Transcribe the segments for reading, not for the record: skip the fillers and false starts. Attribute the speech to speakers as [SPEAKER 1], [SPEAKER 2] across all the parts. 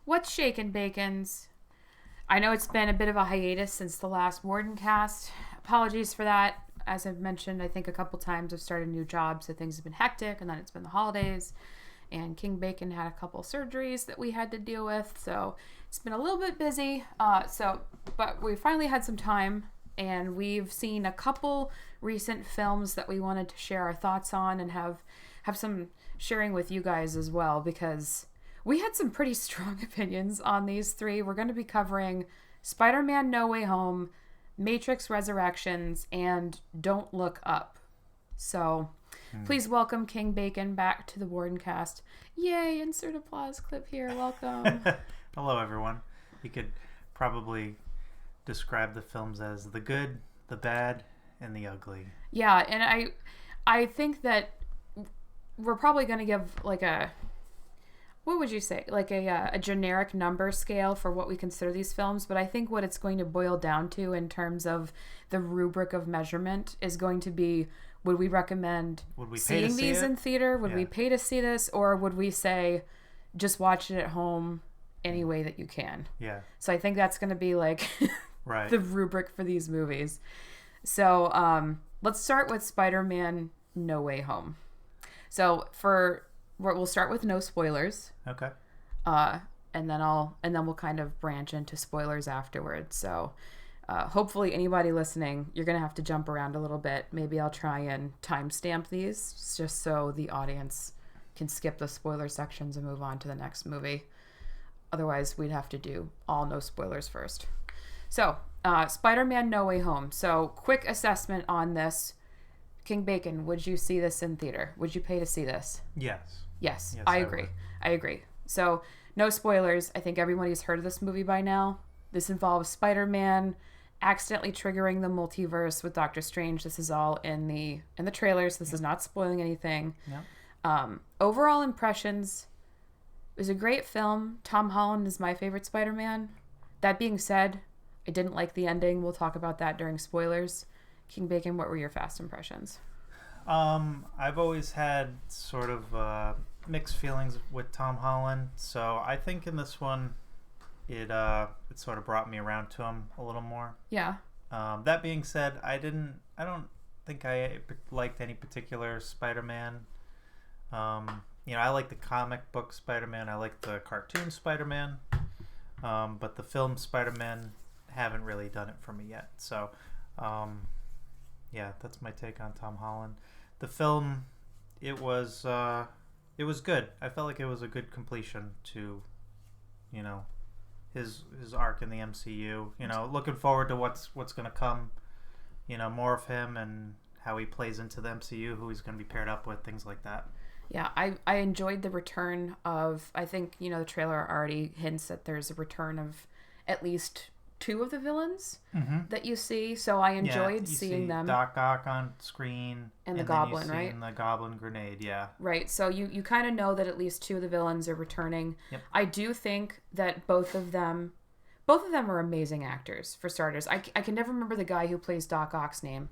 [SPEAKER 1] What's shakin' bacons? I know it's been a bit of a hiatus since the last Warden cast. Apologies for that. As I've mentioned, I think a couple times I've started a new job, so things have been hectic, and then it's been the holidays, and King Bacon had a couple surgeries that we had to deal with, so it's been a little bit busy. But we finally had some time, and we've seen a couple recent films that we wanted to share our thoughts on and have some sharing with you guys as well, because we had some pretty strong opinions on these three. We're going to be covering Spider-Man No Way Home, Matrix Resurrections, and Don't Look Up. So please welcome King Bacon back to the Warden cast. Yay, insert applause clip here. Welcome.
[SPEAKER 2] Hello, everyone. You could probably describe the films as the good, the bad, and the ugly.
[SPEAKER 1] Yeah, and I think that we're probably going to give like a... what would you say? Like a generic number scale for what we consider these films. But I think what it's going to boil down to in terms of the rubric of measurement is going to be, would we recommend seeing these in theater? Would we pay to see this? Or would we say, just watch it at home any way that you can?
[SPEAKER 2] Yeah.
[SPEAKER 1] So I think that's going to be like
[SPEAKER 2] right.
[SPEAKER 1] the rubric for these movies. So let's start with Spider-Man No Way Home. So we'll start with no spoilers.
[SPEAKER 2] Okay.
[SPEAKER 1] And then we'll kind of branch into spoilers afterwards. So, hopefully anybody listening, you're going to have to jump around a little bit. Maybe I'll try and timestamp these just so the audience can skip the spoiler sections and move on to the next movie. Otherwise, we'd have to do all no spoilers first. So, Spider-Man No Way Home. So, quick assessment on this. King Bacon, would you see this in theater? Would you pay to see this?
[SPEAKER 2] Yes,
[SPEAKER 1] I agree. So, no spoilers. I think everybody's heard of this movie by now. This involves Spider-Man accidentally triggering the multiverse with Doctor Strange. This is all in the trailers. This is not spoiling anything.
[SPEAKER 2] Yeah.
[SPEAKER 1] Overall impressions, it was a great film. Tom Holland is my favorite Spider-Man. That being said, I didn't like the ending. We'll talk about that during spoilers. King Bacon, what were your fast impressions?
[SPEAKER 2] I've always had sort of mixed feelings with Tom Holland, so I think in this one it sort of brought me around to him a little more.
[SPEAKER 1] Yeah.
[SPEAKER 2] That being said, I don't think I liked any particular Spider-Man. I like the comic book Spider-Man, I like the cartoon Spider-Man, but the film Spider-Man haven't really done it for me yet. So yeah, that's my take on Tom Holland. The film, it was good. I felt like it was a good completion to, his arc in the MCU. Looking forward to what's going to come. More of him and how he plays into the MCU, who he's going to be paired up with, things like that.
[SPEAKER 1] Yeah, I enjoyed the return of, I think, the trailer already hints that there's a return of at least two of the villains that you see, so I enjoyed seeing them.
[SPEAKER 2] Doc Ock on screen,
[SPEAKER 1] and the Goblin, right?
[SPEAKER 2] And the Goblin Grenade, yeah.
[SPEAKER 1] Right, so you kind of know that at least two of the villains are returning.
[SPEAKER 2] Yep.
[SPEAKER 1] I do think that both of them are amazing actors, for starters. I can never remember the guy who plays Doc Ock's name.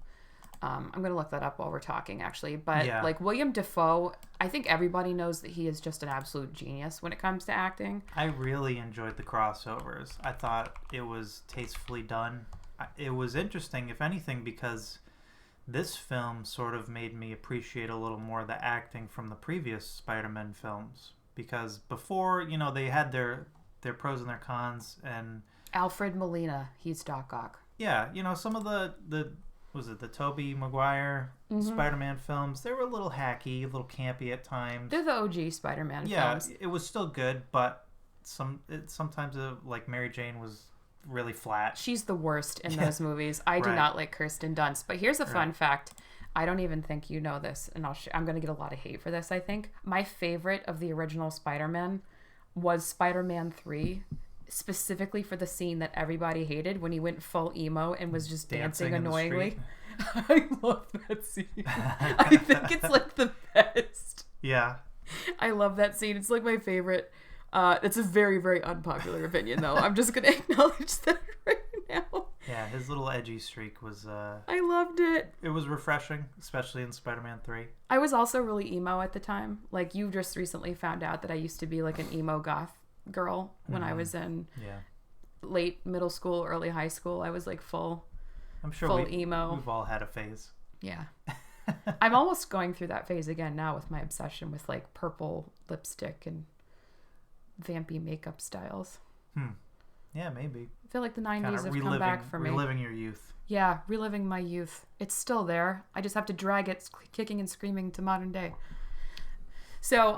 [SPEAKER 1] I'm going to look that up while we're talking, actually. But, like, William Dafoe, I think everybody knows that he is just an absolute genius when it comes to acting.
[SPEAKER 2] I really enjoyed the crossovers. I thought it was tastefully done. It was interesting, if anything, because this film sort of made me appreciate a little more the acting from the previous Spider-Man films. Because before, they had their pros and their cons. And
[SPEAKER 1] Alfred Molina, he's Doc Ock.
[SPEAKER 2] Yeah, some of the was it the Tobey Maguire Spider-Man films? They were a little hacky, a little campy at times.
[SPEAKER 1] They're the OG Spider-Man films.
[SPEAKER 2] Yeah, it was still good, but sometimes like Mary Jane was really flat.
[SPEAKER 1] She's the worst in those movies. I do not like Kirsten Dunst. But here's a fun fact. I don't even think you know this, and I'm going to get a lot of hate for this, I think. My favorite of the original Spider-Man was Spider-Man 3. Specifically for the scene that everybody hated when he went full emo and was just dancing annoyingly. I love that scene. I think it's like the best.
[SPEAKER 2] Yeah.
[SPEAKER 1] I love that scene. It's like my favorite. It's a very, very unpopular opinion, though. I'm just going to acknowledge that right now.
[SPEAKER 2] Yeah, his little edgy streak was...
[SPEAKER 1] I loved it.
[SPEAKER 2] It was refreshing, especially in Spider-Man 3.
[SPEAKER 1] I was also really emo at the time. Like, you just recently found out that I used to be like an emo goth girl when I was in late middle school, early high school. I was like full emo.
[SPEAKER 2] We've all had a phase.
[SPEAKER 1] Yeah. I'm almost going through that phase again now with my obsession with like purple lipstick and vampy makeup styles.
[SPEAKER 2] Yeah, maybe.
[SPEAKER 1] I feel like the 90s have come back for me.
[SPEAKER 2] Reliving your youth.
[SPEAKER 1] Yeah, reliving my youth. It's still there. I just have to drag it kicking and screaming to modern day. So,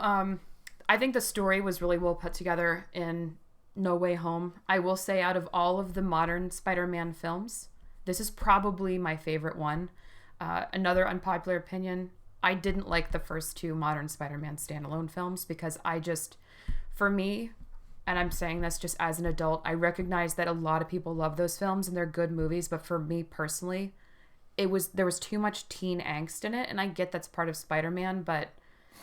[SPEAKER 1] I think the story was really well put together in No Way Home. I will say out of all of the modern Spider-Man films, this is probably my favorite one. Another unpopular opinion, I didn't like the first two modern Spider-Man standalone films because for me, and I'm saying this just as an adult, I recognize that a lot of people love those films and they're good movies, but for me personally, there was too much teen angst in it, and I get that's part of Spider-Man, but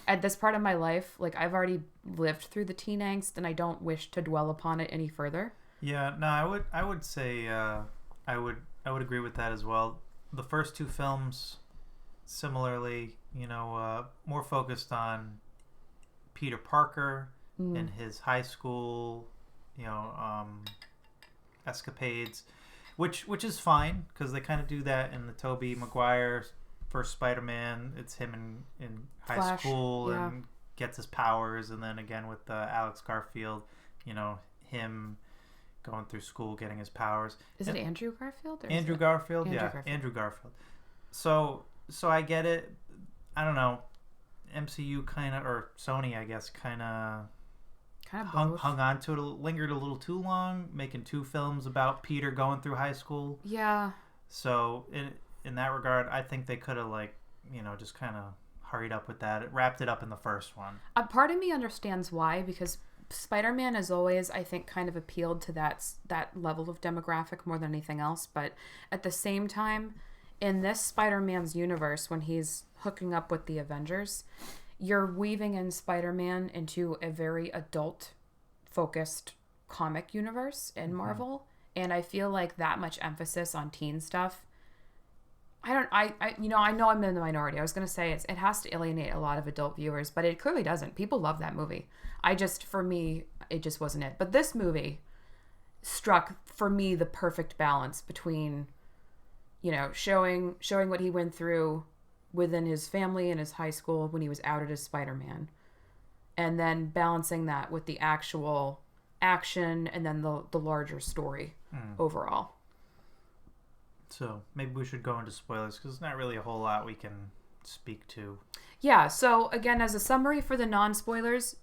[SPEAKER 1] at this part of my life, like I've already lived through the teen angst and I don't wish to dwell upon it any further.
[SPEAKER 2] Yeah, no, I would say I would agree with that as well. The first two films, similarly, more focused on Peter Parker and his high school, escapades, which is fine because they kind of do that in the Tobey Maguire first Spider-Man. It's him in high
[SPEAKER 1] Flash,
[SPEAKER 2] school and gets his powers, and then again with Alex Garfield, him going through school getting his powers.
[SPEAKER 1] Is it Andrew Garfield?
[SPEAKER 2] Andrew Garfield? Andrew Garfield. So I get it. I don't know. MCU kind of, or Sony, I guess, kind of hung on to it, lingered a little too long, making two films about Peter going through high school.
[SPEAKER 1] Yeah.
[SPEAKER 2] So in that regard, I think they could have just kind of hurried up with that. It wrapped it up in the first one.
[SPEAKER 1] A part of me understands why, because Spider-Man has always, I think, kind of appealed to that level of demographic more than anything else. But at the same time, in this Spider-Man's universe, when he's hooking up with the Avengers, you're weaving in Spider-Man into a very adult-focused comic universe in Marvel. And I feel like that much emphasis on teen stuff, I know I'm in the minority. I was going to say it has to alienate a lot of adult viewers, but it clearly doesn't. People love that movie. For me, it just wasn't it. But this movie struck, for me, the perfect balance between, showing what he went through within his family and his high school when he was outed as Spider-Man, and then balancing that with the actual action and then the larger story overall.
[SPEAKER 2] So maybe we should go into spoilers because there's not really a whole lot we can speak to.
[SPEAKER 1] Yeah, so again, as a summary for the non-spoilers,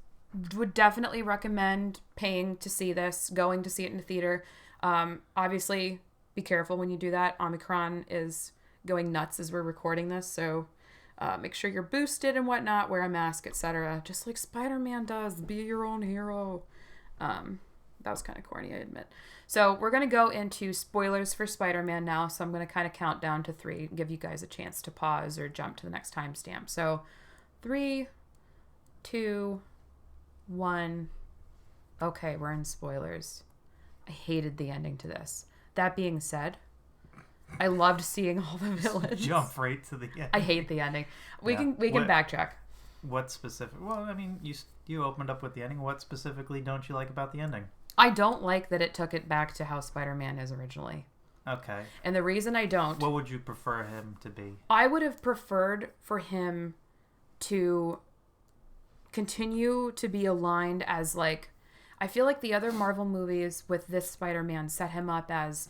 [SPEAKER 1] would definitely recommend paying to see this, going to see it in the theater. Obviously, be careful when you do that. Omicron is going nuts as we're recording this, so make sure you're boosted and whatnot, wear a mask, etc. Just like Spider-Man does, be your own hero. That was kind of corny, I admit. So we're going to go into spoilers for Spider-Man now. So I'm going to kind of count down to 3 and give you guys a chance to pause or jump to the next timestamp. So 3, 2, 1. Okay, we're in spoilers. I hated the ending to this. That being said, I loved seeing all the villains.
[SPEAKER 2] Jump right to the end.
[SPEAKER 1] I hate the ending. We can backtrack.
[SPEAKER 2] What specific? Well, I mean, you opened up with the ending. What specifically don't you like about the ending?
[SPEAKER 1] I don't like that it took it back to how Spider-Man is originally.
[SPEAKER 2] Okay.
[SPEAKER 1] And the reason I don't...
[SPEAKER 2] What would you prefer him to be?
[SPEAKER 1] I would have preferred for him to continue to be aligned as, like... I feel like the other Marvel movies with this Spider-Man set him up as...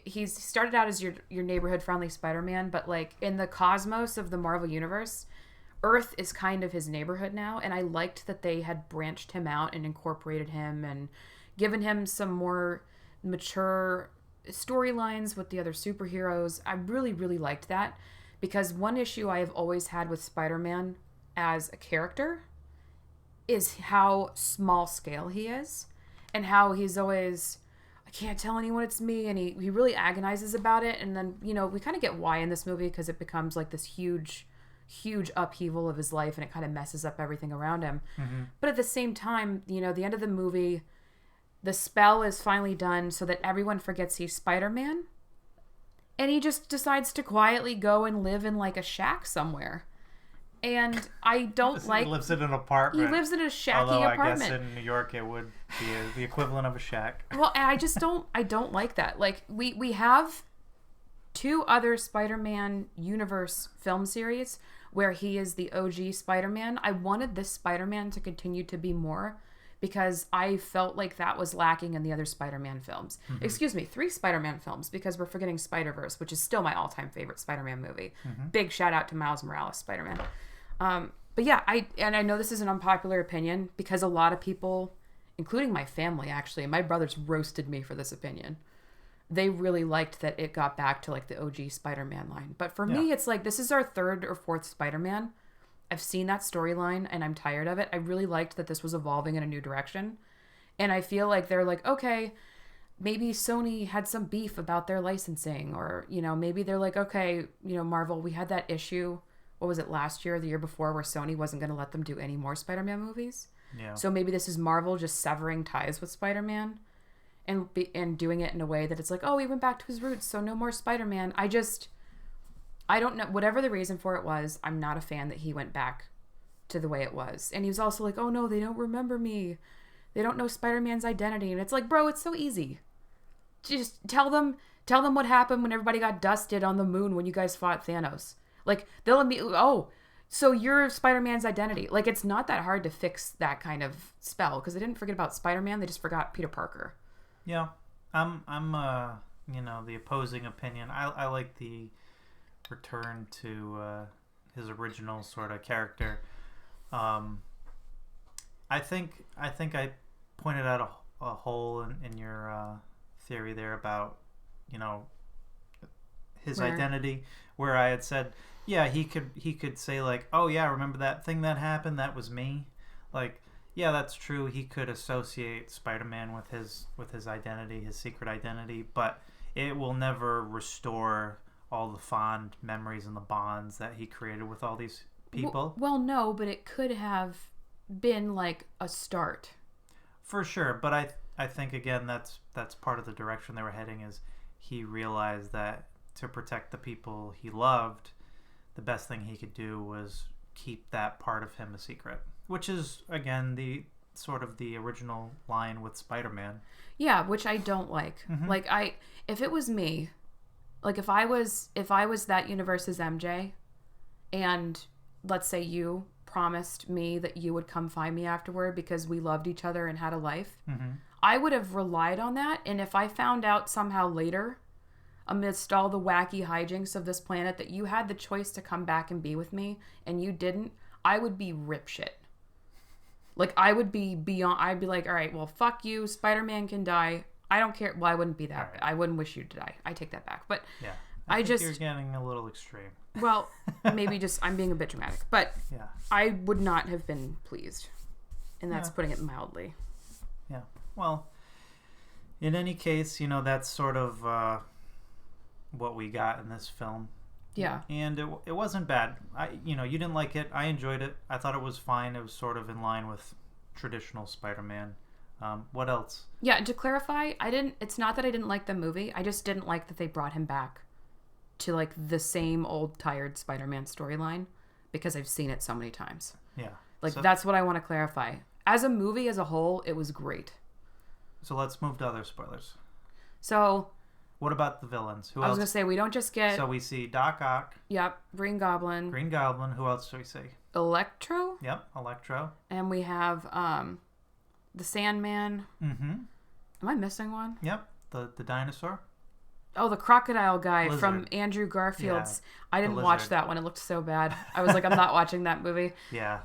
[SPEAKER 1] He's started out as your neighborhood-friendly Spider-Man, but, like, in the cosmos of the Marvel Universe... Earth is kind of his neighborhood now, and I liked that they had branched him out and incorporated him and given him some more mature storylines with the other superheroes. I really, really liked that, because one issue I have always had with Spider-Man as a character is how small scale he is, and how he's always, I can't tell anyone it's me, and he really agonizes about it. And then, we kind of get why in this movie, because it becomes like this huge upheaval of his life, and it kind of messes up everything around him. But at the same time, the end of the movie, the spell is finally done so that everyone forgets he's Spider-Man, and he just decides to quietly go and live in like a shack somewhere. And I don't like...
[SPEAKER 2] He lives in an apartment.
[SPEAKER 1] He lives in a shacky
[SPEAKER 2] Although
[SPEAKER 1] apartment.
[SPEAKER 2] I guess in New York it would be the equivalent of a shack.
[SPEAKER 1] Well, and I don't like that. Like, we have 2 other Spider-Man universe film series where he is the OG Spider-Man. I wanted this Spider-Man to continue to be more because I felt like that was lacking in the other Spider-Man films. Mm-hmm. Excuse me, 3 Spider-Man films, because we're forgetting Spider-Verse, which is still my all-time favorite Spider-Man movie. Mm-hmm. Big shout out to Miles Morales Spider-Man. But yeah, I know this is an unpopular opinion because a lot of people, including my family actually, and my brothers roasted me for this opinion. They really liked that it got back to like the OG Spider-Man line. But for me, it's like, this is our 3rd or 4th Spider-Man. I've seen that storyline and I'm tired of it. I really liked that this was evolving in a new direction. And I feel like they're like, okay, maybe Sony had some beef about their licensing, or, you know, maybe they're like, okay, you know, Marvel, we had that issue, what was it, last year or the year before, where Sony wasn't going to let them do any more Spider-Man movies. Yeah. So maybe this is Marvel just severing ties with Spider-Man and doing it in a way that it's like, oh, he went back to his roots, so no more Spider-Man. I don't know. Whatever the reason for it was, I'm not a fan that he went back to the way it was. And he was also like, oh no, they don't remember me. They don't know Spider-Man's identity. And it's like, bro, it's so easy. Just tell them what happened when everybody got dusted on the moon when you guys fought Thanos. Like, they'll immediately, oh, so you're Spider-Man's identity. Like, it's not that hard to fix that kind of spell, because they didn't forget about Spider-Man, they just forgot Peter Parker.
[SPEAKER 2] Yeah. I'm you know, the opposing opinion. I like the return to his original sort of character. I think I pointed out a hole in your theory there about, you know, his identity, where I had said, yeah, he could say like, oh yeah, remember that thing that happened? That was me. Like, yeah, that's true. He could associate Spider-Man with his identity, his secret identity, but it will never restore all the fond memories and the bonds that he created with all these people.
[SPEAKER 1] Well, no, but it could have been like a start.
[SPEAKER 2] For sure, but I think again that's part of the direction they were heading, is he realized that to protect the people he loved, the best thing he could do was keep that part of him a secret, which is again the sort of the original line with Spider-Man.
[SPEAKER 1] Yeah, which I don't like. Mm-hmm. Like, if it was me, like if I was that universe's MJ, and let's say you promised me that you would come find me afterward because we loved each other and had a life, mm-hmm. I would have relied on that. And if I found out somehow later, amidst all the wacky hijinks of this planet, that you had the choice to come back and be with me and you didn't, I would be ripshit. Like, I would be beyond, I'd be like, all right, well, fuck you, Spider-Man can die. I don't care. Well, I wouldn't be that. Right. I wouldn't wish you to die. I take that back. But
[SPEAKER 2] yeah, I think you're getting a little extreme.
[SPEAKER 1] Well, maybe just I'm being a bit dramatic, but yeah, I would not have been pleased, and that's putting it mildly.
[SPEAKER 2] Yeah. Well, in any case, you know, that's sort of what we got in this film.
[SPEAKER 1] Yeah.
[SPEAKER 2] And it wasn't bad. You didn't like it. I enjoyed it. I thought it was fine. It was sort of in line with traditional Spider-Man. What else?
[SPEAKER 1] Yeah, to clarify, it's not that I didn't like the movie. I just didn't like that they brought him back to like the same old tired Spider-Man storyline, because I've seen it so many times.
[SPEAKER 2] Yeah.
[SPEAKER 1] Like, that's what I want to clarify. As a movie as a whole, it was great.
[SPEAKER 2] So let's move to other spoilers.
[SPEAKER 1] So
[SPEAKER 2] what about the villains? Who
[SPEAKER 1] else? I was
[SPEAKER 2] going
[SPEAKER 1] to say, we don't just get...
[SPEAKER 2] So we see Doc Ock.
[SPEAKER 1] Yep. Green Goblin.
[SPEAKER 2] Who else do we see?
[SPEAKER 1] Electro.
[SPEAKER 2] Yep. Electro.
[SPEAKER 1] And we have the Sandman.
[SPEAKER 2] Mm-hmm.
[SPEAKER 1] Am I missing one?
[SPEAKER 2] Yep. The dinosaur.
[SPEAKER 1] Oh, the crocodile guy
[SPEAKER 2] Lizard.
[SPEAKER 1] From Andrew Garfield's. Yeah, I didn't
[SPEAKER 2] lizard.
[SPEAKER 1] watch that one. It looked so bad. I was like, I'm not watching that movie.
[SPEAKER 2] Yeah.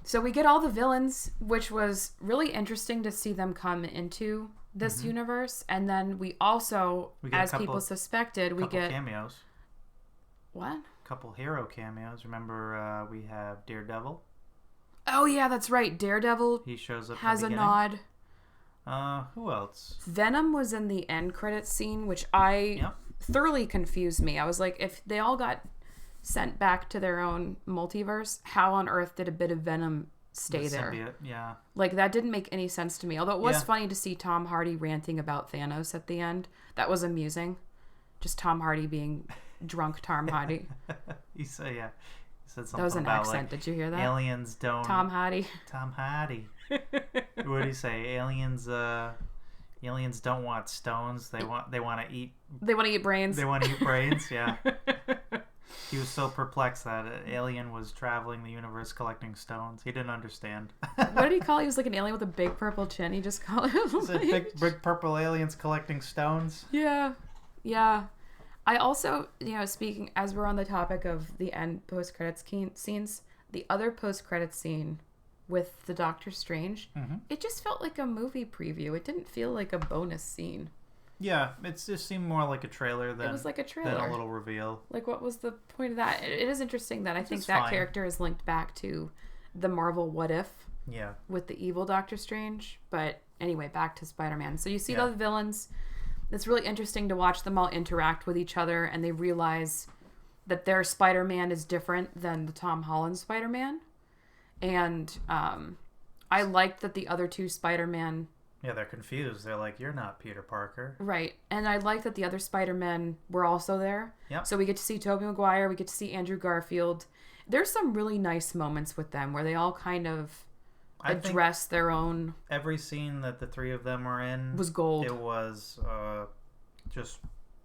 [SPEAKER 1] So we get all the villains, which was really interesting to see them come into this mm-hmm. universe. And then we also, as people suspected, we get
[SPEAKER 2] cameos.
[SPEAKER 1] What?
[SPEAKER 2] Couple hero cameos. Remember, we have Daredevil.
[SPEAKER 1] Oh yeah, that's right. Daredevil.
[SPEAKER 2] He shows up.
[SPEAKER 1] Has
[SPEAKER 2] in the
[SPEAKER 1] a nod.
[SPEAKER 2] Who else?
[SPEAKER 1] Venom was in the end credits scene, which thoroughly confused me. I was like, if they all got sent back to their own multiverse, how on earth did a bit of Venom stay there?
[SPEAKER 2] Symbiote, yeah.
[SPEAKER 1] Like, that didn't make any sense to me. Although it was funny to see Tom Hardy ranting about Thanos at the end. That was amusing. Just Tom Hardy being drunk Tom Hardy.
[SPEAKER 2] Yeah. He said
[SPEAKER 1] That was
[SPEAKER 2] something
[SPEAKER 1] an
[SPEAKER 2] about
[SPEAKER 1] accent. Did you hear that?
[SPEAKER 2] aliens don't.
[SPEAKER 1] Tom Hardy.
[SPEAKER 2] Tom Hardy. What did he say? Aliens don't want stones. They want to eat.
[SPEAKER 1] They want to eat brains.
[SPEAKER 2] They want to eat brains. Yeah. He was so perplexed that an alien was traveling the universe collecting stones. He didn't understand.
[SPEAKER 1] What did he call it? He was like an alien with a big purple chin. He just called it.
[SPEAKER 2] He said big purple aliens collecting stones.
[SPEAKER 1] Yeah. Yeah. I also, speaking, as we're on the topic of the end post-credits scenes, the other post-credits scene with the Doctor Strange, it just felt like a movie preview. It didn't feel like a bonus scene.
[SPEAKER 2] Yeah, it just seemed more like a trailer than,
[SPEAKER 1] it was like a trailer.
[SPEAKER 2] Than a little reveal.
[SPEAKER 1] Like, what was the point of that? It is interesting that I think that
[SPEAKER 2] fine.
[SPEAKER 1] character is linked back to the Marvel What If with the evil Doctor Strange. But anyway, back to Spider-Man. So you see the villains. It's really interesting to watch them all interact with each other, and they realize that their Spider-Man is different than the Tom Holland Spider-Man. And I liked that the other two Spider-Man...
[SPEAKER 2] Yeah, they're confused. They're like, you're not Peter Parker.
[SPEAKER 1] Right. And I like that the other Spider-Men were also there.
[SPEAKER 2] Yep.
[SPEAKER 1] So we get to see Tobey Maguire. We get to see Andrew Garfield. There's some really nice moments with them where they all kind of address their own...
[SPEAKER 2] Every scene that the three of them were in...
[SPEAKER 1] was gold.
[SPEAKER 2] It was just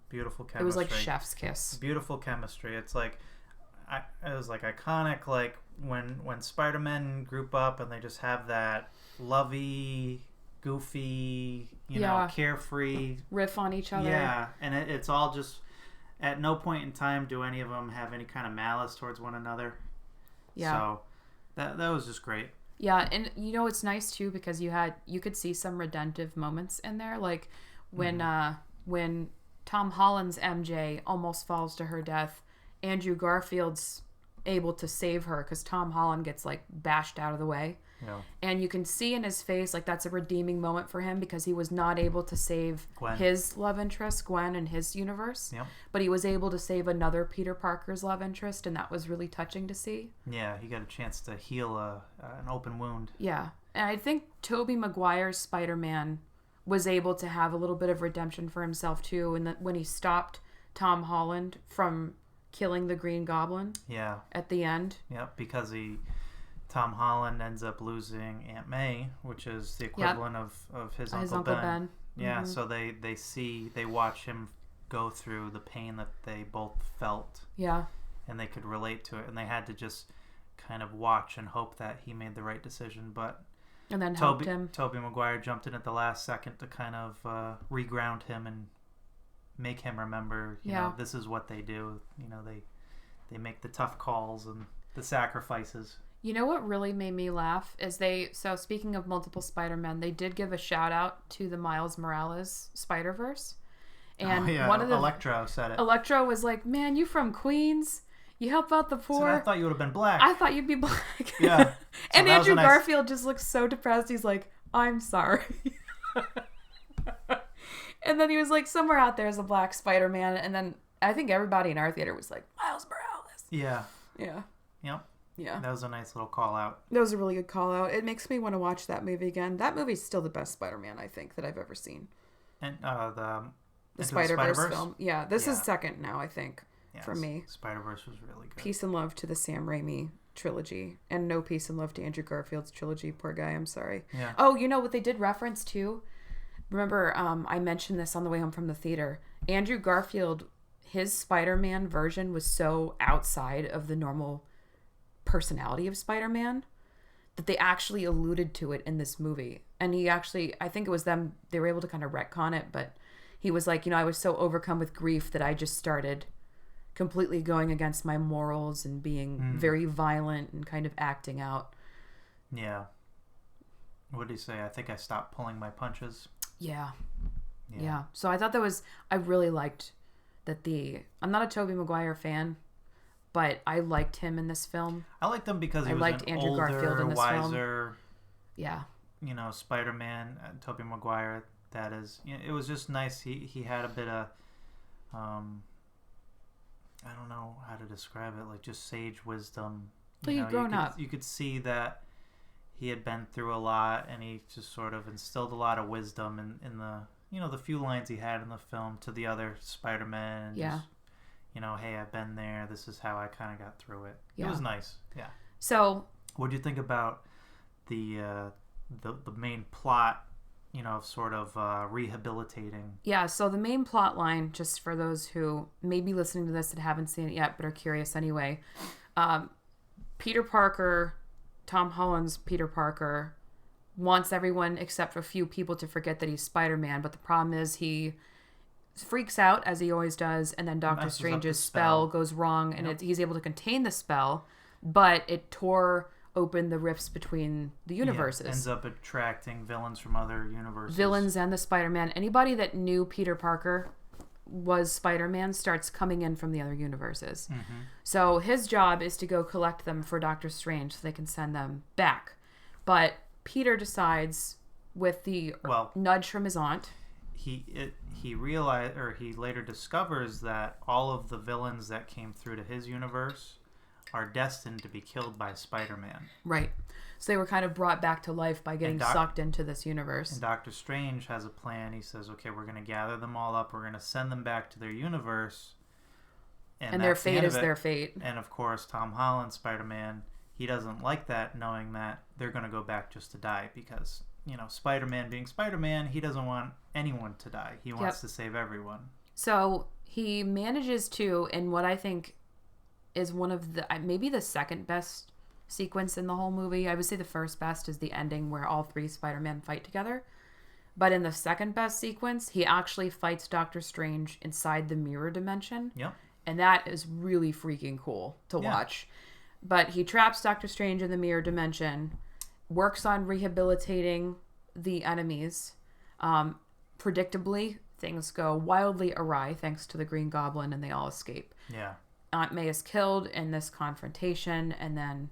[SPEAKER 2] beautiful chemistry.
[SPEAKER 1] It was like chef's kiss.
[SPEAKER 2] Beautiful chemistry. It's like... It was like iconic, like when Spider-Man group up and they just have that lovey... goofy, carefree
[SPEAKER 1] riff on each other.
[SPEAKER 2] Yeah, and it's all just at no point in time do any of them have any kind of malice towards one another. Yeah. So that was just great. Yeah, and
[SPEAKER 1] it's nice too because you could see some redemptive moments in there, like when Tom Holland's MJ almost falls to her death, Andrew Garfield's able to save her because Tom Holland gets like bashed out of the way.
[SPEAKER 2] Yeah.
[SPEAKER 1] And you can see in his face like that's a redeeming moment for him because he was not able to save his love interest, Gwen, in his universe.
[SPEAKER 2] Yep.
[SPEAKER 1] But he was able to save another Peter Parker's love interest, and that was really touching to see.
[SPEAKER 2] Yeah, he got a chance to heal an open wound.
[SPEAKER 1] Yeah. And I think Tobey Maguire's Spider-Man was able to have a little bit of redemption for himself too, and when he stopped Tom Holland from killing the Green Goblin.
[SPEAKER 2] Yeah.
[SPEAKER 1] At the end.
[SPEAKER 2] Yep, because Tom Holland ends up losing Aunt May, which is the equivalent of his Uncle Ben. Yeah, so they watch him go through the pain that they both felt.
[SPEAKER 1] Yeah.
[SPEAKER 2] And they could relate to it, and they had to just kind of watch and hope that he made the right decision.
[SPEAKER 1] And then helped him.
[SPEAKER 2] Tobey Maguire jumped in at the last second to kind of reground him and make him remember, you know, this is what they do. You know, they make the tough calls and the sacrifices.
[SPEAKER 1] You know what really made me laugh is so speaking of multiple Spider-Men, they did give a shout out to the Miles Morales Spider-Verse. And one of the
[SPEAKER 2] Electro said it.
[SPEAKER 1] Electro was like, "Man, you from Queens? You help out the poor."
[SPEAKER 2] So I thought you would have been black.
[SPEAKER 1] I thought you'd be black.
[SPEAKER 2] Yeah.
[SPEAKER 1] And Andrew Garfield just looks so depressed. He's like, "I'm sorry." And then he was like, "Somewhere out there is a black Spider-Man." And then I think everybody in our theater was like, "Miles Morales."
[SPEAKER 2] Yeah.
[SPEAKER 1] Yeah.
[SPEAKER 2] Yep.
[SPEAKER 1] Yeah.
[SPEAKER 2] That was a nice little call out.
[SPEAKER 1] That was a really good call out. It makes me want to watch that movie again. That movie's still the best Spider-Man, I think, that I've ever seen.
[SPEAKER 2] And
[SPEAKER 1] the Spider-Verse film. Yeah, this is second now, I think, for me.
[SPEAKER 2] Spider-Verse was really good.
[SPEAKER 1] Peace and love to the Sam Raimi trilogy. And no peace and love to Andrew Garfield's trilogy. Poor guy, I'm sorry.
[SPEAKER 2] Yeah.
[SPEAKER 1] Oh, you know what they did reference to? Remember, I mentioned this on the way home from the theater. Andrew Garfield, his Spider-Man version was so outside of the normal personality of Spider-Man that they actually alluded to it in this movie. And he actually, I think it was them, they were able to kind of retcon it, but he was like, I was so overcome with grief that I just started completely going against my morals and being very violent and kind of acting out.
[SPEAKER 2] Yeah. What did he say? I think I stopped pulling my punches.
[SPEAKER 1] Yeah. So I thought I really liked that I'm not a Tobey Maguire fan, but I liked him in this film.
[SPEAKER 2] I liked him because he was an
[SPEAKER 1] Andrew
[SPEAKER 2] older,
[SPEAKER 1] Garfield in this
[SPEAKER 2] wiser,
[SPEAKER 1] film.
[SPEAKER 2] Spider-Man, Tobey Maguire. That is, it was just nice. He had a bit of, I don't know how to describe it, like just sage wisdom.
[SPEAKER 1] But you've grown up.
[SPEAKER 2] You could see that he had been through a lot, and he just sort of instilled a lot of wisdom in the the few lines he had in the film to the other Spider-Man. And just, you know, hey, I've been there. This is how I kind of got through it.
[SPEAKER 1] Yeah.
[SPEAKER 2] It was nice. Yeah.
[SPEAKER 1] So,
[SPEAKER 2] what do you think about the main plot? You know, sort of rehabilitating.
[SPEAKER 1] yeah, so the main plot line, just for those who may be listening to this that haven't seen it yet but are curious anyway, Peter Parker, Tom Holland's Peter Parker, wants everyone except for a few people to forget that he's Spider-Man, but the problem is he freaks out, as he always does, and then Doctor
[SPEAKER 2] Messes up
[SPEAKER 1] Strange's
[SPEAKER 2] the
[SPEAKER 1] spell
[SPEAKER 2] spell.
[SPEAKER 1] goes wrong, and
[SPEAKER 2] Yep.
[SPEAKER 1] he's able to contain the spell, but it tore open the rifts between the universes.
[SPEAKER 2] Yeah, ends up attracting villains from other universes.
[SPEAKER 1] Villains and the Spider-Man. Anybody that knew Peter Parker was Spider-Man starts coming in from the other universes.
[SPEAKER 2] Mm-hmm.
[SPEAKER 1] So his job is to go collect them for Doctor Strange so they can send them back. But Peter decides, with the nudge from his aunt,
[SPEAKER 2] he realized, or he later discovers, that all of the villains that came through to his universe are destined to be killed by Spider-Man.
[SPEAKER 1] Right. So they were kind of brought back to life by getting sucked into this universe.
[SPEAKER 2] And Doctor Strange has a plan. He says, okay, we're going to gather them all up. We're going to send them back to their universe.
[SPEAKER 1] And their fate is their fate.
[SPEAKER 2] And of course, Tom Holland, Spider-Man, he doesn't like that, knowing that they're going to go back just to die because, you know, Spider-Man being Spider-Man, he doesn't want anyone to die. He wants to save everyone.
[SPEAKER 1] So he manages to, in what I think is one of the, maybe the second best sequence in the whole movie. I would say the first best is the ending where all three Spider-Man fight together. But in the second best sequence, he actually fights Doctor Strange inside the mirror dimension.
[SPEAKER 2] Yep.
[SPEAKER 1] And that is really freaking cool to watch. But he traps Doctor Strange in the mirror dimension, works on rehabilitating the enemies. Predictably, things go wildly awry thanks to the Green Goblin, and they all escape.
[SPEAKER 2] Yeah.
[SPEAKER 1] Aunt May is killed in this confrontation, and then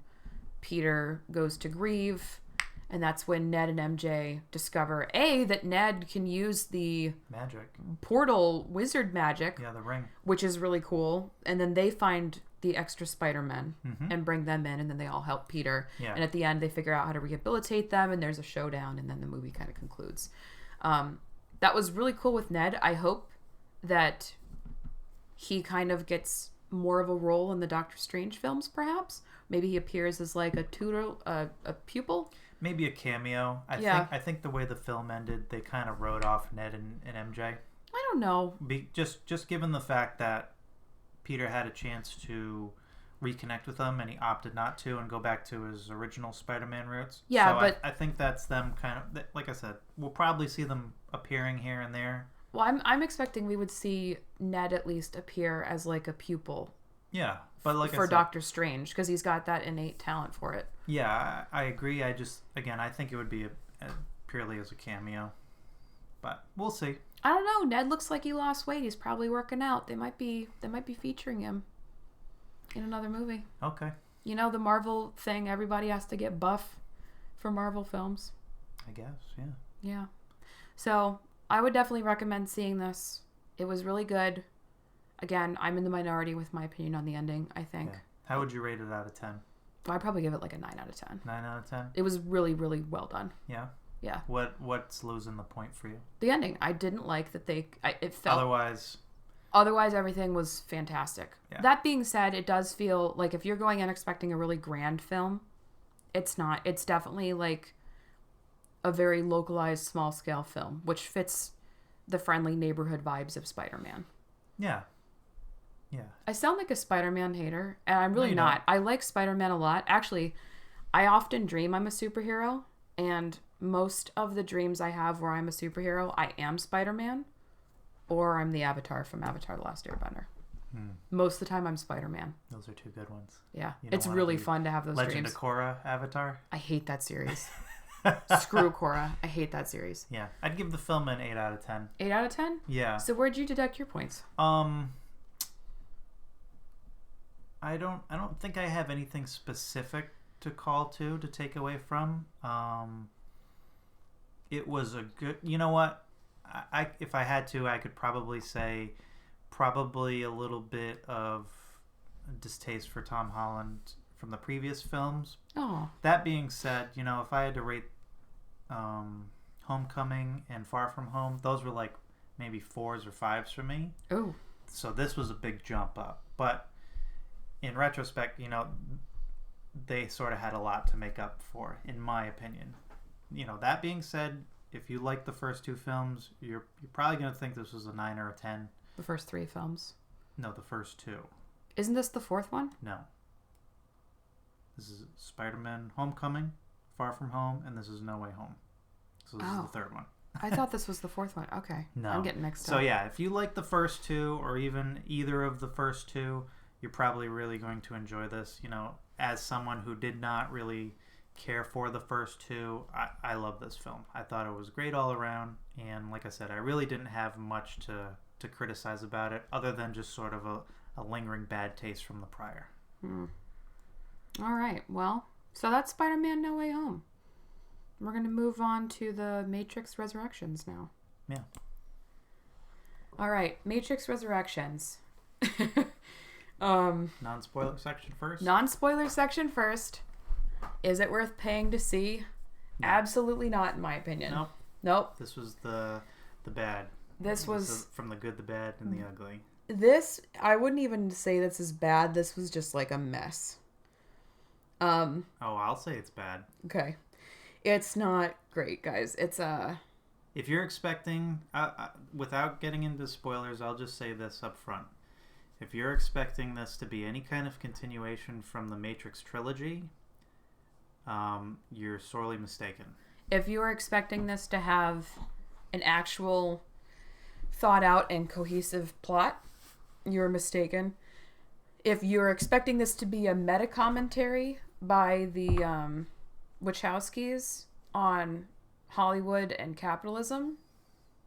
[SPEAKER 1] Peter goes to grieve, and that's when Ned and MJ discover that Ned can use the
[SPEAKER 2] magic
[SPEAKER 1] portal wizard magic,
[SPEAKER 2] the ring,
[SPEAKER 1] which is really cool. And then they find the extra Spider-Men and bring them in, and then they all help Peter. And at the end, they figure out how to rehabilitate them, and there's a showdown, and then the movie kind of concludes. That was really cool with Ned. I hope that he kind of gets more of a role in the Doctor Strange films, perhaps. Maybe he appears as like a tutor, a pupil.
[SPEAKER 2] Maybe a cameo. I think the way the film ended, they kind of wrote off Ned and MJ.
[SPEAKER 1] I don't know.
[SPEAKER 2] Just given the fact that Peter had a chance to reconnect with them and he opted not to and go back to his original Spider-Man roots.
[SPEAKER 1] Yeah,
[SPEAKER 2] so
[SPEAKER 1] but
[SPEAKER 2] I think that's them kind of, like I said, we'll probably see them appearing here and there.
[SPEAKER 1] Well, I'm expecting we would see Ned at least appear as like a pupil.
[SPEAKER 2] Yeah, but like
[SPEAKER 1] for Doctor Strange, because he's got that innate talent for it.
[SPEAKER 2] Yeah, I agree. I think it would be purely as a cameo, but we'll see.
[SPEAKER 1] I don't know. Ned looks like he lost weight. He's probably working out. They might be featuring him in another movie.
[SPEAKER 2] Okay.
[SPEAKER 1] You know the Marvel thing. Everybody has to get buff for Marvel films.
[SPEAKER 2] I guess. Yeah.
[SPEAKER 1] Yeah. So I would definitely recommend seeing this. It was really good. Again, I'm in the minority with my opinion on the ending, I think.
[SPEAKER 2] Yeah. How would you rate it out of 10?
[SPEAKER 1] Well, I'd probably give it like a 9 out of 10.
[SPEAKER 2] 9 out of 10?
[SPEAKER 1] It was really, really well done.
[SPEAKER 2] Yeah?
[SPEAKER 1] Yeah.
[SPEAKER 2] What's losing the point for you?
[SPEAKER 1] The ending. I didn't like that it felt...
[SPEAKER 2] Otherwise,
[SPEAKER 1] everything was fantastic.
[SPEAKER 2] Yeah.
[SPEAKER 1] That being said, it does feel like if you're going in expecting a really grand film, it's not. It's definitely like a very localized, small-scale film, which fits the friendly neighborhood vibes of Spider-Man.
[SPEAKER 2] Yeah. Yeah.
[SPEAKER 1] I sound like a Spider-Man hater, and I'm really not. I like Spider-Man a lot. Actually, I often dream I'm a superhero, and most of the dreams I have where I'm a superhero, I am Spider-Man, or I'm the Avatar from Avatar: The Last Airbender. Most of the time, I'm Spider-Man.
[SPEAKER 2] Those are two good ones.
[SPEAKER 1] Yeah. It's really fun to have those
[SPEAKER 2] Legend
[SPEAKER 1] dreams.
[SPEAKER 2] of Korra Avatar?
[SPEAKER 1] I hate that series. Screw Korra. I hate that series.
[SPEAKER 2] Yeah. I'd give the film an 8 out of 10.
[SPEAKER 1] 8 out of 10?
[SPEAKER 2] Yeah.
[SPEAKER 1] So where'd you deduct your points?
[SPEAKER 2] I don't think I have anything specific to call to take away from. It was a good... You know what? I if I had to, I could probably say a little bit of distaste for Tom Holland from the previous films.
[SPEAKER 1] Oh.
[SPEAKER 2] That being said, you know, if I had to rate Homecoming and Far From Home, those were like maybe 4s or 5s for me.
[SPEAKER 1] Oh.
[SPEAKER 2] So this was a big jump up. But in retrospect, they sort of had a lot to make up for, in my opinion. That being said, if you like the first two films, you're probably going to think this was a 9 or a 10.
[SPEAKER 1] The first three films.
[SPEAKER 2] No, the first two.
[SPEAKER 1] Isn't this the fourth one?
[SPEAKER 2] No. This is Spider-Man Homecoming, Far From Home, and this is No Way Home. So this is the third one.
[SPEAKER 1] I thought this was the fourth one. Okay.
[SPEAKER 2] No.
[SPEAKER 1] I'm getting mixed up.
[SPEAKER 2] So yeah, if you like the first two or even either of the first two, you're probably really going to enjoy this. As someone who did not really care for the first two, I love this film. I thought it was great all around, and like I said, I really didn't have much to criticize about it other than just sort of a lingering bad taste from the prior.
[SPEAKER 1] All right. Well, so that's Spider-Man No Way Home. We're going to move on to the Matrix Resurrections now.
[SPEAKER 2] Yeah.
[SPEAKER 1] All right. Matrix Resurrections.
[SPEAKER 2] Non-spoiler section first?
[SPEAKER 1] Non-spoiler section first. Is it worth paying to see? No. Absolutely not, in my opinion. Nope.
[SPEAKER 2] This was the bad.
[SPEAKER 1] This was
[SPEAKER 2] from the good, the bad, and the ugly.
[SPEAKER 1] This, I wouldn't even say this is bad. This was just like a mess.
[SPEAKER 2] I'll say it's bad.
[SPEAKER 1] Okay. It's not great, guys. It's
[SPEAKER 2] If you're expecting, without getting into spoilers, I'll just say this up front. If you're expecting this to be any kind of continuation from the Matrix trilogy, you're sorely mistaken.
[SPEAKER 1] If you are expecting this to have an actual thought out and cohesive plot, you're mistaken. If you're expecting this to be a meta commentary by the Wachowskis on Hollywood and capitalism,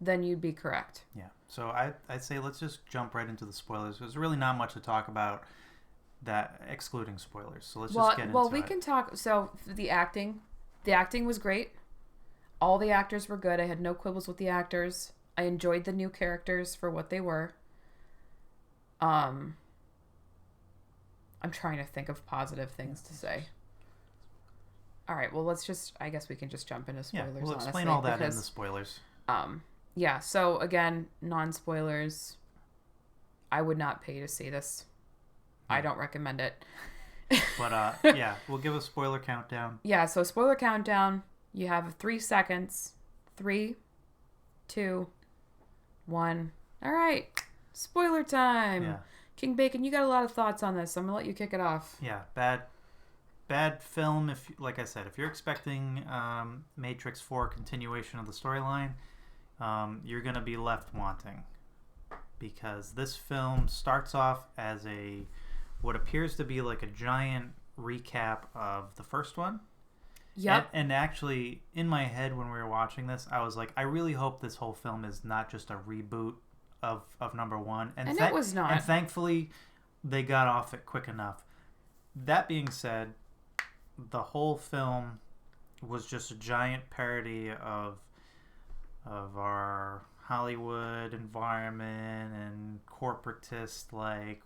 [SPEAKER 1] then you'd be correct.
[SPEAKER 2] Yeah. So I'd say let's just jump right into the spoilers. There's really not much to talk about that excluding spoilers. So let's just get into it.
[SPEAKER 1] Well, we can talk. So the acting was great. All the actors were good. I had no quibbles with the actors. I enjoyed the new characters for what they were. I'm trying to think of positive things to say. All right, well, I guess we can just jump into spoilers.
[SPEAKER 2] Yeah, we'll explain all that in the spoilers.
[SPEAKER 1] Yeah, so again, non-spoilers. I would not pay to see this. I don't recommend it.
[SPEAKER 2] But, yeah, we'll give a spoiler countdown.
[SPEAKER 1] Yeah, so spoiler countdown. You have 3 seconds. 3, 2, 1. All right, spoiler time.
[SPEAKER 2] Yeah.
[SPEAKER 1] King Bacon, you got a lot of thoughts on this. I'm going to let you kick it off.
[SPEAKER 2] Yeah, bad film. If, like I said, if you're expecting Matrix 4 continuation of the storyline, you're going to be left wanting. Because this film starts off as what appears to be like a giant recap of the first one.
[SPEAKER 1] Yep.
[SPEAKER 2] And actually, in my head when we were watching this, I was like, I really hope this whole film is not just a reboot of number one. And
[SPEAKER 1] it was not.
[SPEAKER 2] And thankfully, they got off it quick enough. That being said, the whole film was just a giant parody of our Hollywood environment and corporatist, like,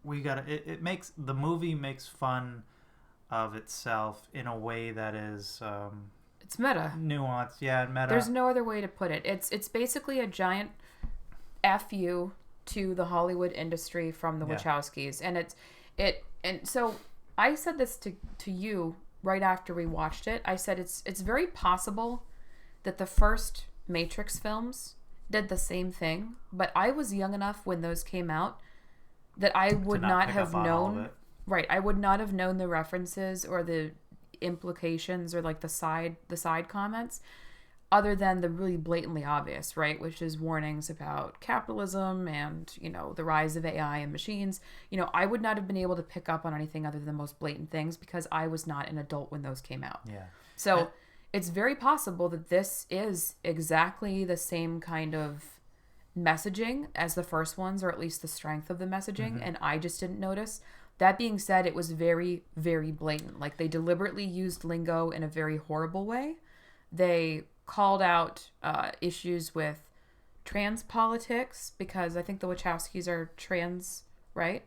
[SPEAKER 2] we gotta, it makes, the movie makes fun of itself in a way that is
[SPEAKER 1] it's meta,
[SPEAKER 2] nuanced. Yeah, meta.
[SPEAKER 1] There's no other way to put it. It's basically a giant fu to the Hollywood industry from the Wachowskis, and so I said this to you right after we watched it. I said it's very possible that the first Matrix films did the same thing, but I was young enough when those came out that I would not have known. Right, I would not have known the references or the implications or like the side comments, other than the really blatantly obvious, right, which is warnings about capitalism and, the rise of AI and machines. I would not have been able to pick up on anything other than the most blatant things because I was not an adult when those came out.
[SPEAKER 2] Yeah.
[SPEAKER 1] So it's very possible that this is exactly the same kind of messaging as the first ones, or at least the strength of the messaging, and I just didn't notice. That being said, it was very, very blatant. Like, they deliberately used lingo in a very horrible way. They called out issues with trans politics, because I think the Wachowskis are trans, right?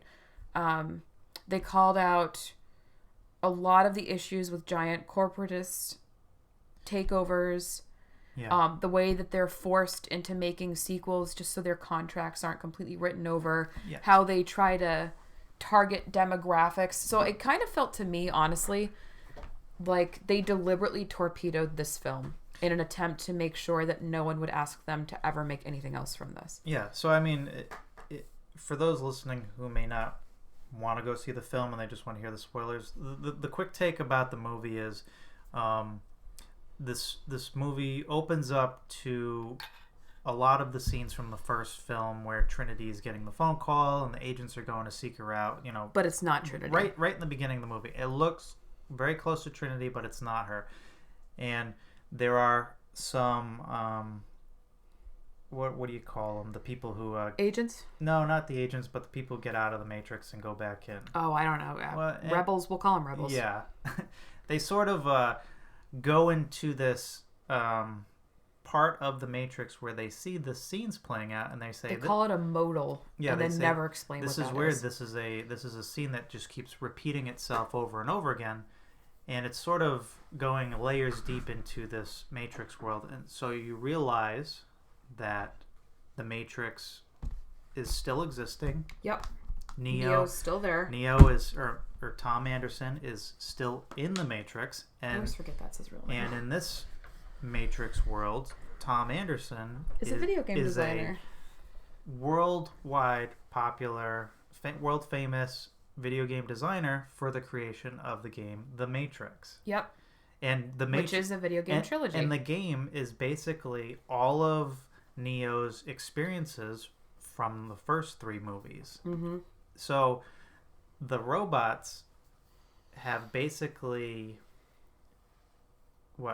[SPEAKER 1] They called out a lot of the issues with giant corporatist takeovers.
[SPEAKER 2] Yeah.
[SPEAKER 1] The way that they're forced into making sequels just so their contracts aren't completely written over.
[SPEAKER 2] Yeah.
[SPEAKER 1] How they try to target demographics. So it kind of felt to me, honestly, like they deliberately torpedoed this film in an attempt to make sure that no one would ask them to ever make anything else from this.
[SPEAKER 2] Yeah. So, I mean, for those listening who may not want to go see the film and they just want to hear the spoilers, the quick take about the movie is this movie opens up to a lot of the scenes from the first film where Trinity is getting the phone call and the agents are going to seek her out,
[SPEAKER 1] But it's not Trinity.
[SPEAKER 2] Right in the beginning of the movie. It looks very close to Trinity, but it's not her. And there are some what do you call them? The people who
[SPEAKER 1] Agents?
[SPEAKER 2] No, not the agents, but the people who get out of the Matrix and go back in.
[SPEAKER 1] Oh, I don't know. Rebels, we'll call them rebels.
[SPEAKER 2] Yeah. They sort of go into this part of the Matrix where they see the scenes playing out and they say
[SPEAKER 1] they call it a modal.
[SPEAKER 2] Yeah,
[SPEAKER 1] and
[SPEAKER 2] they
[SPEAKER 1] then
[SPEAKER 2] say,
[SPEAKER 1] never explain
[SPEAKER 2] this
[SPEAKER 1] what
[SPEAKER 2] is
[SPEAKER 1] that
[SPEAKER 2] weird.
[SPEAKER 1] is.
[SPEAKER 2] This is a scene that just keeps repeating itself over and over again, and it's sort of going layers deep into this Matrix world. And so you realize that the Matrix is still existing.
[SPEAKER 1] Yep.
[SPEAKER 2] Neo's
[SPEAKER 1] still there.
[SPEAKER 2] Neo is or Tom Anderson is still in the Matrix, and
[SPEAKER 1] I always forget that's his real name.
[SPEAKER 2] and in this Matrix world, Tom Anderson
[SPEAKER 1] is a video game designer.
[SPEAKER 2] A worldwide popular, world famous video game designer for the creation of the game The Matrix.
[SPEAKER 1] Yep.
[SPEAKER 2] And
[SPEAKER 1] which is a video game trilogy.
[SPEAKER 2] And the game is basically all of Neo's experiences from the first three movies.
[SPEAKER 1] Mm-hmm.
[SPEAKER 2] So the robots have basically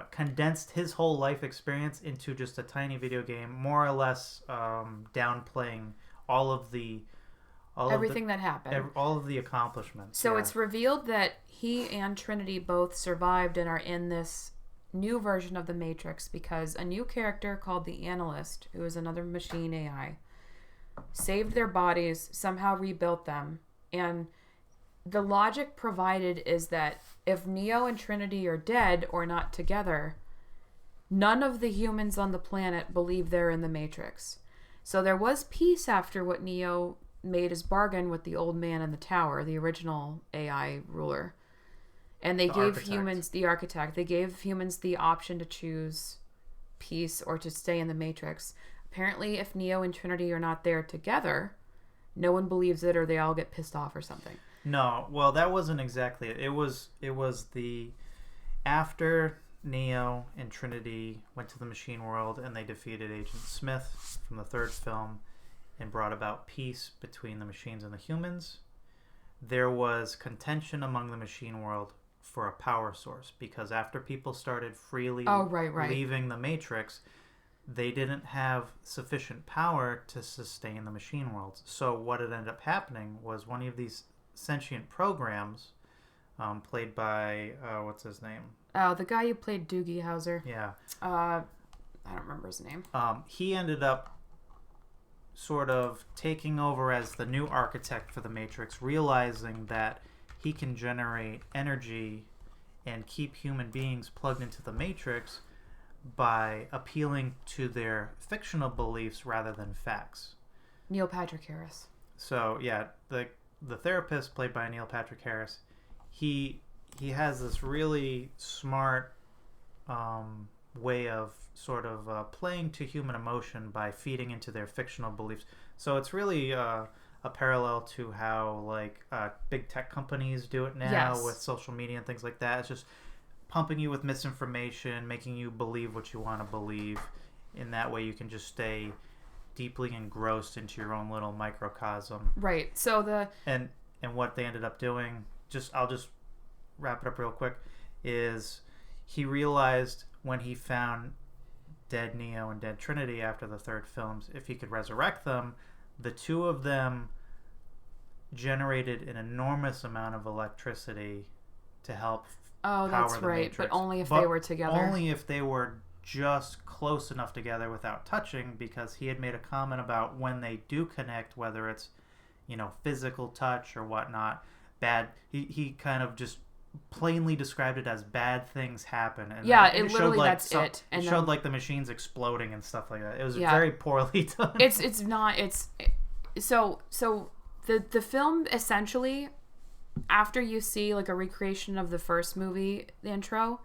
[SPEAKER 2] condensed his whole life experience into just a tiny video game, more or less downplaying all of the
[SPEAKER 1] everything that happened,
[SPEAKER 2] all of the accomplishments.
[SPEAKER 1] So it's revealed that he and Trinity both survived and are in this new version of the Matrix because a new character called the Analyst, who is another machine AI, saved their bodies, somehow rebuilt them, and the logic provided is that if Neo and Trinity are dead or not together, none of the humans on the planet believe they're in the Matrix. So there was peace after what Neo made his bargain with the old man in the tower, the original AI ruler. And they gave humans, the architect, they gave humans the option to choose peace or to stay in the Matrix. Apparently, if Neo and Trinity are not there together, no one believes it or they all get pissed off or something.
[SPEAKER 2] No, well, that wasn't exactly it. It was the after Neo and Trinity went to the machine world and they defeated Agent Smith from the third film and brought about peace between the machines and the humans. There was contention among the machine world for a power source because after people started freely leaving the Matrix, they didn't have sufficient power to sustain the machine worlds. So what had ended up happening was one of these sentient programs, played by what's his name?
[SPEAKER 1] Oh, the guy who played Doogie Howser.
[SPEAKER 2] Yeah.
[SPEAKER 1] I don't remember his name.
[SPEAKER 2] He ended up sort of taking over as the new architect for the Matrix, realizing that he can generate energy and keep human beings plugged into the Matrix by appealing to their fictional beliefs rather than facts.
[SPEAKER 1] Neil Patrick Harris.
[SPEAKER 2] So yeah, the therapist played by Neil Patrick Harris, he has this really smart way of sort of playing to human emotion by feeding into their fictional beliefs. So it's really a parallel to how like big tech companies do it now with social media and things like that. It's just pumping you with misinformation, making you believe what you want to believe. In that way, you can just stay deeply engrossed into your own little microcosm.
[SPEAKER 1] Right. So
[SPEAKER 2] and what they ended up doing, I'll just wrap it up real quick, is he realized when he found dead Neo and dead Trinity after the third films, if he could resurrect them, the two of them generated an enormous amount of electricity to help
[SPEAKER 1] power that's
[SPEAKER 2] the
[SPEAKER 1] right,
[SPEAKER 2] Matrix.
[SPEAKER 1] But only if they were together.
[SPEAKER 2] Only if they were just close enough together without touching, because he had made a comment about when they do connect, whether it's physical touch or whatnot, he kind of just plainly described it as bad things happen, and
[SPEAKER 1] Yeah,
[SPEAKER 2] then
[SPEAKER 1] it literally
[SPEAKER 2] showed like
[SPEAKER 1] that's it. And
[SPEAKER 2] it
[SPEAKER 1] then,
[SPEAKER 2] showed like the machines exploding and stuff like that. It was
[SPEAKER 1] Yeah.
[SPEAKER 2] very poorly done.
[SPEAKER 1] it's not it's so the film essentially, after you see like a recreation of the first movie, the intro,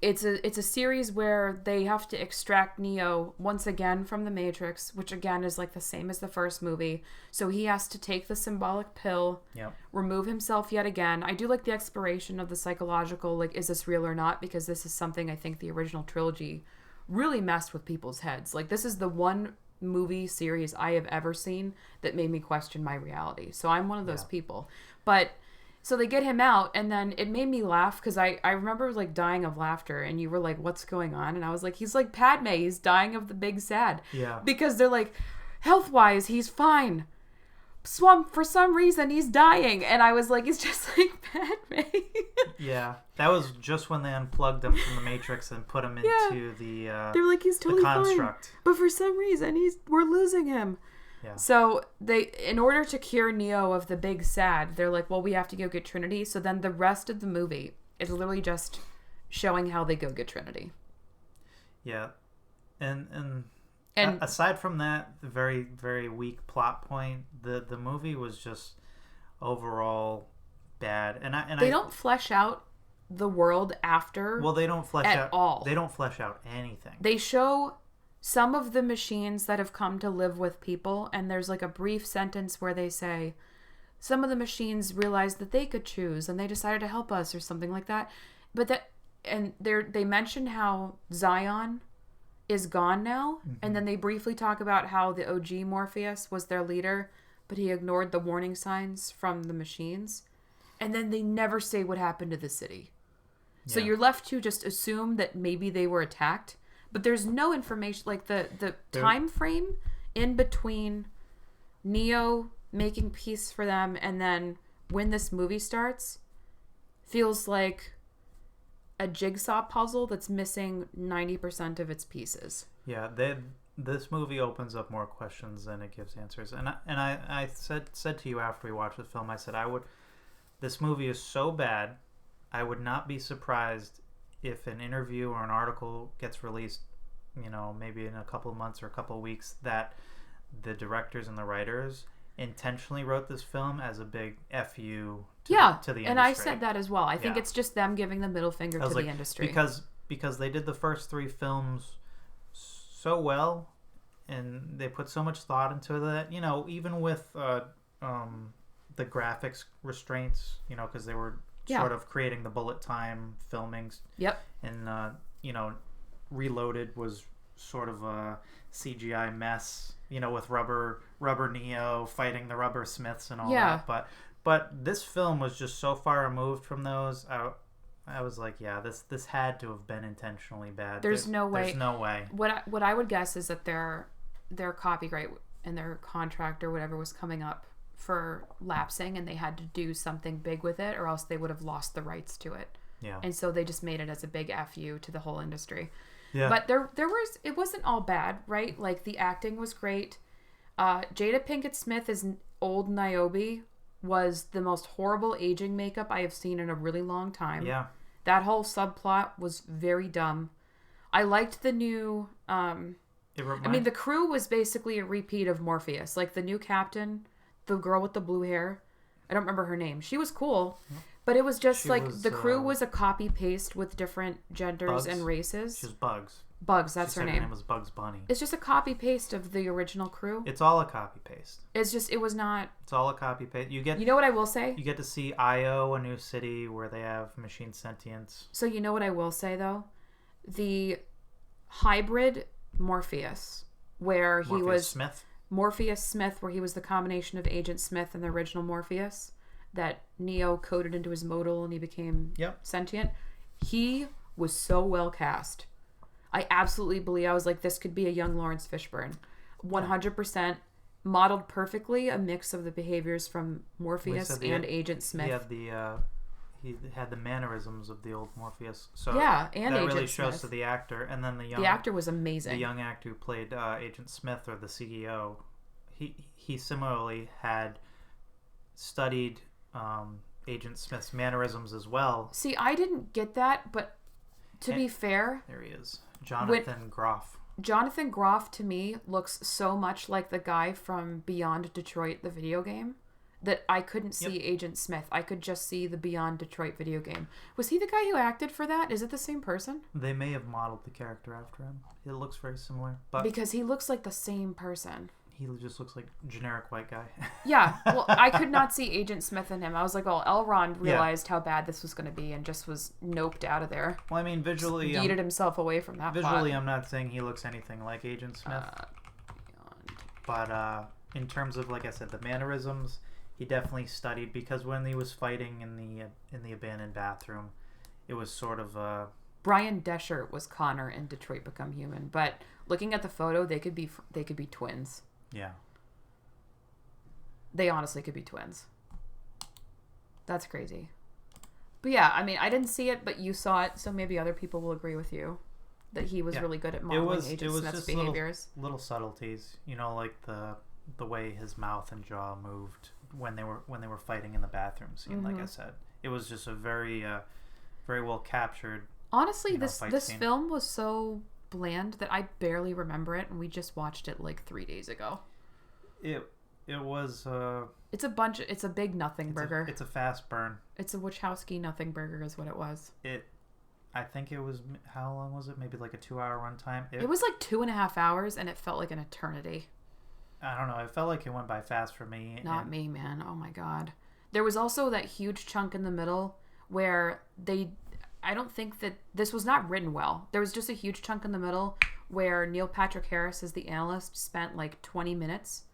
[SPEAKER 1] it's a series where they have to extract Neo once again from the Matrix, which again is like the same as the first movie. So he has to take the symbolic pill,
[SPEAKER 2] Yep.
[SPEAKER 1] remove himself yet again. I do like the exploration of the psychological, like, is this real or not? Because this is something I think the original trilogy really messed with people's heads. Like, this is the one movie series I have ever seen that made me question my reality. So I'm one of those people. But so they get him out, and then it made me laugh because I remember like dying of laughter, and you were like, what's going on? And I was like, he's like Padme, he's dying of the big sad.
[SPEAKER 2] Yeah.
[SPEAKER 1] Because they're like, health-wise, he's fine. For some reason, he's dying. And I was like, he's just like Padme.
[SPEAKER 2] Yeah. That was just when they unplugged him from the Matrix and put him into the
[SPEAKER 1] They're like, he's totally
[SPEAKER 2] construct.
[SPEAKER 1] fine. But for some reason, we're losing him.
[SPEAKER 2] Yeah.
[SPEAKER 1] So in order to cure Neo of the big sad, they're like, well, we have to go get Trinity. So then the rest of the movie is literally just showing how they go get Trinity.
[SPEAKER 2] Yeah. And aside from that very, very weak plot point, the movie was just overall bad. And
[SPEAKER 1] they don't flesh out the world after.
[SPEAKER 2] Well, they don't flesh out
[SPEAKER 1] all.
[SPEAKER 2] They don't flesh out anything.
[SPEAKER 1] They show some of the machines that have come to live with people, and there's like a brief sentence where they say some of the machines realized that they could choose and they decided to help us or something like that. But they mention how Zion is gone now, and then they briefly talk about how the OG Morpheus was their leader, but he ignored the warning signs from the machines. And then they never say what happened to the city. So you're left to just assume that maybe they were attacked. But there's no information, like the time frame in between Neo making peace for them and then when this movie starts feels like a jigsaw puzzle that's missing 90% of its pieces.
[SPEAKER 2] Yeah, this movie opens up more questions than it gives answers. And I said to you after we watched the film, I said this movie is so bad, I would not be surprised if an interview or an article gets released, maybe in a couple of months or a couple of weeks, that the directors and the writers intentionally wrote this film as a big FU to the industry.
[SPEAKER 1] And I said that as well. I think it's just them giving the middle finger to the industry.
[SPEAKER 2] Because they did the first three films so well, and they put so much thought into that, even with the graphics restraints, because they were sort of creating the bullet time filmings.
[SPEAKER 1] Yep.
[SPEAKER 2] And, Reloaded was sort of a CGI mess, with rubber Neo fighting the rubber Smiths and all that. But this film was just so far removed from those. I was like, this had to have been intentionally bad.
[SPEAKER 1] There's no way.
[SPEAKER 2] There's no way.
[SPEAKER 1] What I would guess is that their copyright and their contract or whatever was coming up for lapsing, and they had to do something big with it, or else they would have lost the rights to it.
[SPEAKER 2] Yeah.
[SPEAKER 1] And so they just made it as a big FU to the whole industry.
[SPEAKER 2] Yeah.
[SPEAKER 1] But it wasn't all bad, right? Like, the acting was great. Jada Pinkett Smith as old Niobe was the most horrible aging makeup I have seen in a really long time.
[SPEAKER 2] Yeah.
[SPEAKER 1] That whole subplot was very dumb. I liked the new... the crew was basically a repeat of Morpheus. Like, the new captain, the girl with the blue hair, I don't remember her name. She was cool. But it was just the crew was a copy-paste with different genders and races.
[SPEAKER 2] She's Bugs.
[SPEAKER 1] Bugs, that's her name.
[SPEAKER 2] Her name was Bugs Bunny.
[SPEAKER 1] It's just a copy-paste of the original crew.
[SPEAKER 2] It's all a copy-paste.
[SPEAKER 1] It was not...
[SPEAKER 2] It's all a copy-paste. You know
[SPEAKER 1] what I will say?
[SPEAKER 2] You get to see Io, a new city where they have machine sentience.
[SPEAKER 1] So you know what I will say, though? The hybrid Morpheus, where he was...
[SPEAKER 2] Smith?
[SPEAKER 1] Morpheus Smith, where he was the combination of Agent Smith and the original Morpheus, that Neo coded into his modal and he became sentient. He was so well cast. I absolutely believe, I was like, this could be a young Lawrence Fishburne. 100% modeled perfectly a mix of the behaviors from Morpheus and Agent Smith.
[SPEAKER 2] He had the mannerisms of the old Morpheus. So
[SPEAKER 1] and
[SPEAKER 2] that
[SPEAKER 1] Agent
[SPEAKER 2] really shows
[SPEAKER 1] Smith.
[SPEAKER 2] to the actor. And then the
[SPEAKER 1] actor was amazing.
[SPEAKER 2] The young actor who played Agent Smith, or the CEO, he similarly had studied Agent Smith's mannerisms as well.
[SPEAKER 1] See, I didn't get that, but to be fair,
[SPEAKER 2] there he is, Jonathan Groff.
[SPEAKER 1] Jonathan Groff to me looks so much like the guy from Beyond Detroit, the video game, that I couldn't see Agent Smith. I could just see the Beyond Detroit video game. Was he the guy who acted for that? Is it the same person?
[SPEAKER 2] They may have modeled the character after him. It looks very similar, but
[SPEAKER 1] because he looks like the same person.
[SPEAKER 2] He just looks like generic white guy.
[SPEAKER 1] Yeah, well, I could not see Agent Smith in him. I was like, oh, Elrond realized how bad this was going to be and just was noped out of there.
[SPEAKER 2] Well, I mean, visually...
[SPEAKER 1] Just yeeted himself away from that
[SPEAKER 2] Visually,
[SPEAKER 1] plot.
[SPEAKER 2] I'm not saying he looks anything like Agent Smith. But in terms of, like I said, the mannerisms, he definitely studied, because when he was fighting in the abandoned bathroom, it was sort of...
[SPEAKER 1] Brian Desher was Connor in Detroit Become Human, but looking at the photo, they could be twins.
[SPEAKER 2] Yeah.
[SPEAKER 1] They honestly could be twins. That's crazy. But yeah, I mean, I didn't see it, but you saw it, so maybe other people will agree with you that he was really good at modeling Agent Smith's behaviors.
[SPEAKER 2] Little subtleties, like the way his mouth and jaw moved when they were fighting in the bathroom scene. Like I said, it was just a very very well captured. Honestly,
[SPEAKER 1] this film was so bland that I barely remember it, and we just watched it like 3 days ago.
[SPEAKER 2] It was
[SPEAKER 1] it's a big nothing burger.
[SPEAKER 2] It's a fast burn.
[SPEAKER 1] It's a Wachowski nothing burger is what it was.
[SPEAKER 2] I think it was, how long was it? Maybe like a 2-hour runtime.
[SPEAKER 1] It was like 2.5 hours, and it felt like an eternity.
[SPEAKER 2] I don't know. It felt like it went by fast for me.
[SPEAKER 1] Not me, man. Oh my god. There was also that huge chunk in the middle where I don't think that this was not written well. There was just a huge chunk in the middle where Neil Patrick Harris, as the analyst, spent like 20 minutes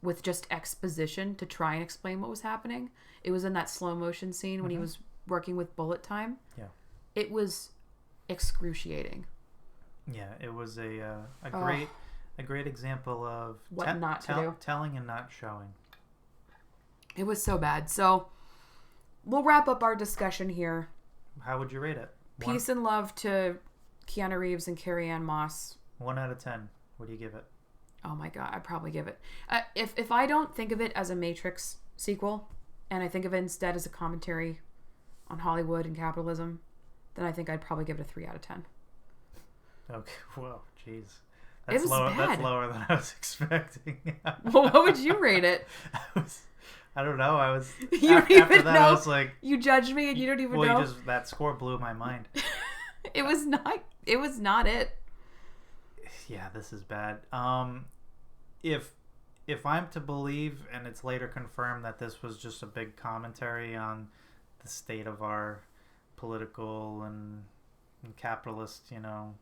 [SPEAKER 1] with just exposition to try and explain what was happening. It was in that slow motion scene when he was working with bullet time.
[SPEAKER 2] Yeah.
[SPEAKER 1] It was excruciating.
[SPEAKER 2] Yeah, it was a great example of
[SPEAKER 1] what not to do.
[SPEAKER 2] Telling and not showing.
[SPEAKER 1] It was so bad. So we'll wrap up our discussion here.
[SPEAKER 2] How would you rate it?
[SPEAKER 1] Peace and love to Keanu Reeves and Carrie-Anne Moss.
[SPEAKER 2] 1 out of 10. What do you give it?
[SPEAKER 1] Oh my god, I'd probably give it. If I don't think of it as a Matrix sequel, and I think of it instead as a commentary on Hollywood and capitalism, then I think I'd probably give it a 3 out of 10.
[SPEAKER 2] Okay, whoa, jeez.
[SPEAKER 1] It was bad.
[SPEAKER 2] That's lower than I was expecting.
[SPEAKER 1] Well, what would you rate it?
[SPEAKER 2] I don't know. I was
[SPEAKER 1] you don't
[SPEAKER 2] after
[SPEAKER 1] even
[SPEAKER 2] that.
[SPEAKER 1] know.
[SPEAKER 2] I was like,
[SPEAKER 1] you judged me, and you don't even know.
[SPEAKER 2] That score blew my mind.
[SPEAKER 1] It was not. It was not it.
[SPEAKER 2] Yeah, this is bad. If I'm to believe, and it's later confirmed, that this was just a big commentary on the state of our political and capitalist,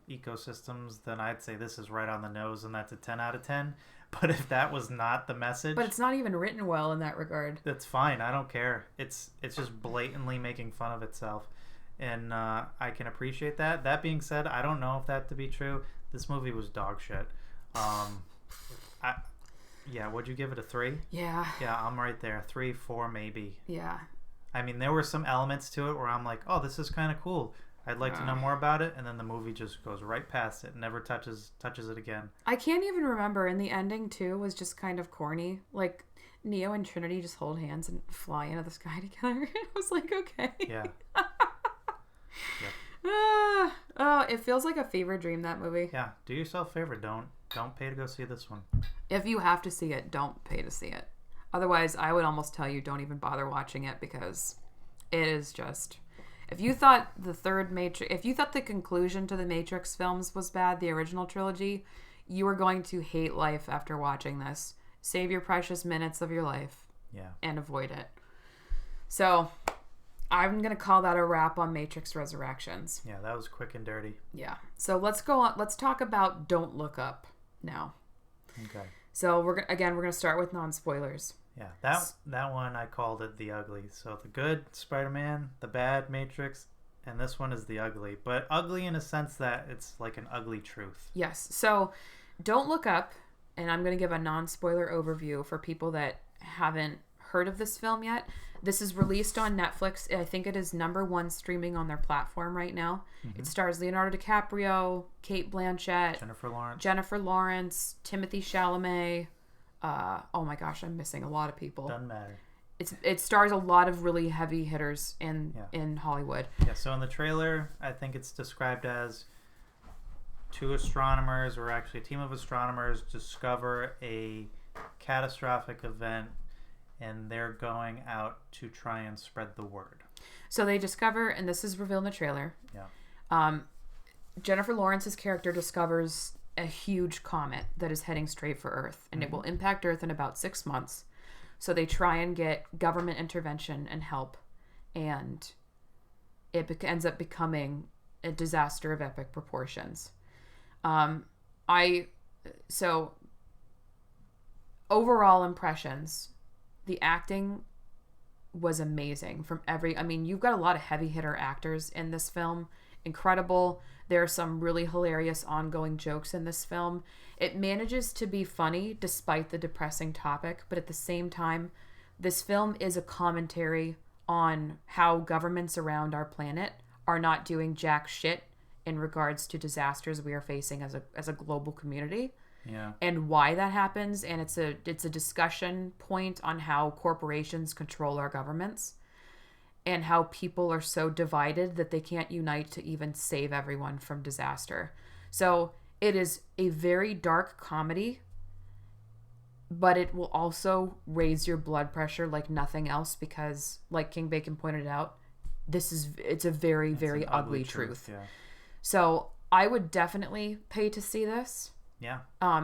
[SPEAKER 2] ecosystems, then I'd say this is right on the nose, and that's a 10 out of 10. But if that was not the message...
[SPEAKER 1] But it's not even written well in that regard.
[SPEAKER 2] That's fine. I don't care. It's just blatantly making fun of itself. And I can appreciate that. That being said, I don't know if that to be true. This movie was dog shit. Would you give it a 3?
[SPEAKER 1] Yeah.
[SPEAKER 2] Yeah, I'm right there. 3, 4 maybe.
[SPEAKER 1] Yeah.
[SPEAKER 2] I mean, there were some elements to it where I'm like, oh, this is kind of cool. I'd like to know more about it, and then the movie just goes right past it, never touches it again.
[SPEAKER 1] I can't even remember, and the ending too was just kind of corny. Like Neo and Trinity just hold hands and fly into the sky together. I was like, okay.
[SPEAKER 2] Yeah.
[SPEAKER 1] Oh, it feels like a fever dream, that movie.
[SPEAKER 2] Yeah. Do yourself a favor. Don't pay to go see this one.
[SPEAKER 1] If you have to see it, don't pay to see it. Otherwise, I would almost tell you don't even bother watching it, because it is just... If you thought the conclusion to the Matrix films was bad, the original trilogy, you are going to hate life after watching this. Save your precious minutes of your life.
[SPEAKER 2] Yeah. And
[SPEAKER 1] avoid it. So, I'm going to call that a wrap on Matrix Resurrections.
[SPEAKER 2] Yeah, that was quick and dirty.
[SPEAKER 1] Yeah. So, let's go on. Let's talk about Don't Look Up now.
[SPEAKER 2] Okay.
[SPEAKER 1] So, we're going to start with non-spoilers.
[SPEAKER 2] Yeah, that one I called it the ugly. So the good Spider-Man, the bad Matrix, and this one is the ugly. But ugly in a sense that it's like an ugly truth.
[SPEAKER 1] Yes. So Don't Look Up, and I'm going to give a non-spoiler overview for people that haven't heard of this film yet. This is released on Netflix. I think it is #1 streaming on their platform right now. Mm-hmm. It stars Leonardo DiCaprio, Cate Blanchett, Jennifer Lawrence, Timothy Chalamet. Oh my gosh, I'm missing a lot of people.
[SPEAKER 2] Doesn't matter.
[SPEAKER 1] it stars a lot of really heavy hitters in Hollywood.
[SPEAKER 2] Yeah, so in the trailer, I think it's described as two astronomers, or actually a team of astronomers, discover a catastrophic event, and they're going out to try and spread the word.
[SPEAKER 1] So they discover, and this is revealed in the trailer.
[SPEAKER 2] Yeah.
[SPEAKER 1] Jennifer Lawrence's character discovers a huge comet that is heading straight for Earth, and it will impact Earth in about 6 months. So they try and get government intervention and help, and it ends up becoming a disaster of epic proportions. So overall impressions, the acting was amazing from you've got a lot of heavy hitter actors in this film. Incredible. There are some really hilarious ongoing jokes in this film. It manages to be funny despite the depressing topic, but at the same time, this film is a commentary on how governments around our planet are not doing jack shit in regards to disasters we are facing as a global community.
[SPEAKER 2] Yeah.
[SPEAKER 1] And why that happens, and it's a discussion point on how corporations control our governments and how people are so divided that they can't unite to even save everyone from disaster. So it is a very dark comedy, but it will also raise your blood pressure like nothing else because, like King Bacon pointed out, it's a very, very ugly truth.
[SPEAKER 2] Yeah.
[SPEAKER 1] So I would definitely pay to see this.
[SPEAKER 2] Yeah.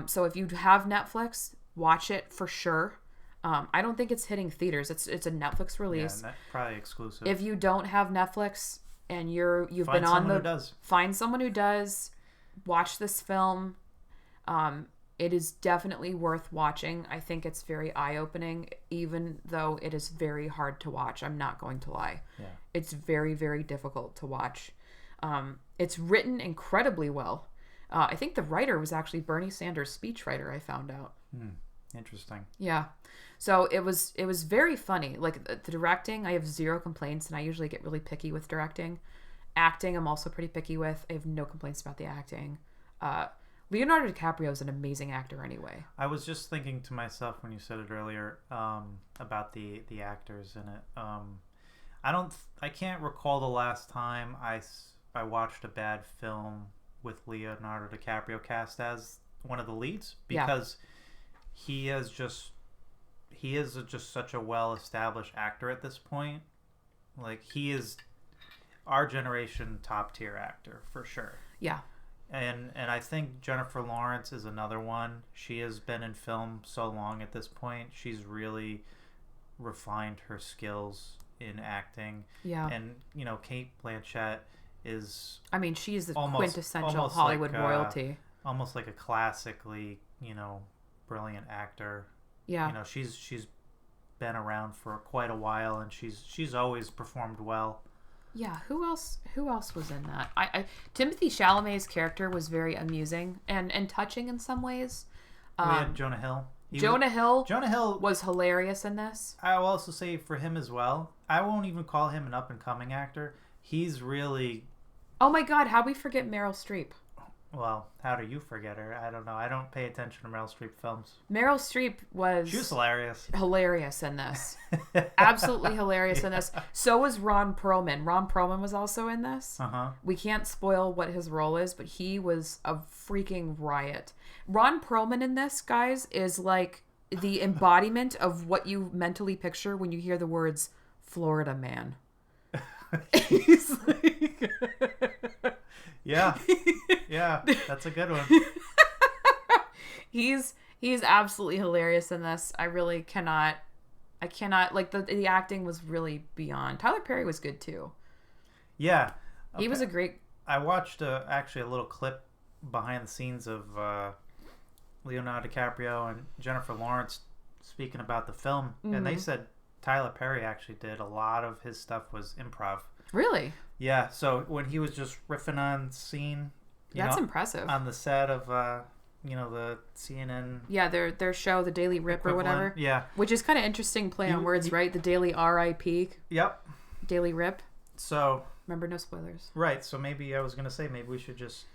[SPEAKER 1] So if you have Netflix, watch it for sure. I don't think it's hitting theaters. It's a Netflix release.
[SPEAKER 2] Yeah, probably exclusive.
[SPEAKER 1] If you don't have Netflix and find someone who does. Watch this film. It is definitely worth watching. I think it's very eye-opening, even though it is very hard to watch. I'm not going to lie.
[SPEAKER 2] Yeah.
[SPEAKER 1] It's very, very difficult to watch. It's written incredibly well. I think the writer was actually Bernie Sanders' speechwriter, I found out.
[SPEAKER 2] Interesting.
[SPEAKER 1] Yeah. So it was very funny. Like the directing, I have zero complaints, and I usually get really picky with directing. Acting, I'm also pretty picky with. I have no complaints about the acting. Leonardo DiCaprio is an amazing actor anyway.
[SPEAKER 2] I was just thinking to myself when you said it earlier about the actors in it. I can't recall the last time I watched a bad film with Leonardo DiCaprio cast as one of the leads, because he is just such a well-established actor at this point. Like, he is our generation top tier actor for sure.
[SPEAKER 1] Yeah.
[SPEAKER 2] And I think Jennifer Lawrence is another one. She has been in film so long at this point. She's really refined her skills in acting.
[SPEAKER 1] Yeah.
[SPEAKER 2] And, Cate Blanchett is...
[SPEAKER 1] she's the quintessential Hollywood royalty.
[SPEAKER 2] Almost like a classically, brilliant actor.
[SPEAKER 1] Yeah.
[SPEAKER 2] She's been around for quite a while, and she's always performed well.
[SPEAKER 1] Yeah, who else was in that? Timothy Chalamet's character was very amusing and touching in some ways.
[SPEAKER 2] We had Jonah Hill.
[SPEAKER 1] Jonah Hill
[SPEAKER 2] was
[SPEAKER 1] hilarious in this.
[SPEAKER 2] I will also say for him as well, I won't even call him an up-and-coming actor. He's really...
[SPEAKER 1] Oh my God, how'd we forget Meryl Streep?
[SPEAKER 2] Well, how do you forget her? I don't know. I don't pay attention to Meryl Streep films.
[SPEAKER 1] Meryl Streep
[SPEAKER 2] She was hilarious.
[SPEAKER 1] Hilarious in this. Absolutely hilarious in this. So was Ron Perlman. Ron Perlman was also in this.
[SPEAKER 2] Uh-huh.
[SPEAKER 1] We can't spoil what his role is, but he was a freaking riot. Ron Perlman in this, guys, is like the embodiment of what you mentally picture when you hear the words Florida man. He's like...
[SPEAKER 2] Yeah, that's a good one.
[SPEAKER 1] He's absolutely hilarious in this. I cannot like the acting was really beyond. Tyler Perry was good too.
[SPEAKER 2] Yeah.
[SPEAKER 1] Okay. He was a great...
[SPEAKER 2] I watched actually a little clip behind the scenes of Leonardo DiCaprio and Jennifer Lawrence speaking about the film, and they said Tyler Perry actually did a lot of his stuff was improv.
[SPEAKER 1] Really?
[SPEAKER 2] Yeah, so when he was just riffing on scene,
[SPEAKER 1] that's impressive.
[SPEAKER 2] On the set of the CNN.
[SPEAKER 1] Yeah, their show, the Daily Rip or whatever.
[SPEAKER 2] Yeah,
[SPEAKER 1] which is kind of interesting play on words, right? The Daily R.I.P.
[SPEAKER 2] Yep.
[SPEAKER 1] Daily Rip.
[SPEAKER 2] So
[SPEAKER 1] remember, no spoilers.
[SPEAKER 2] Right. So maybe I was gonna say maybe we should just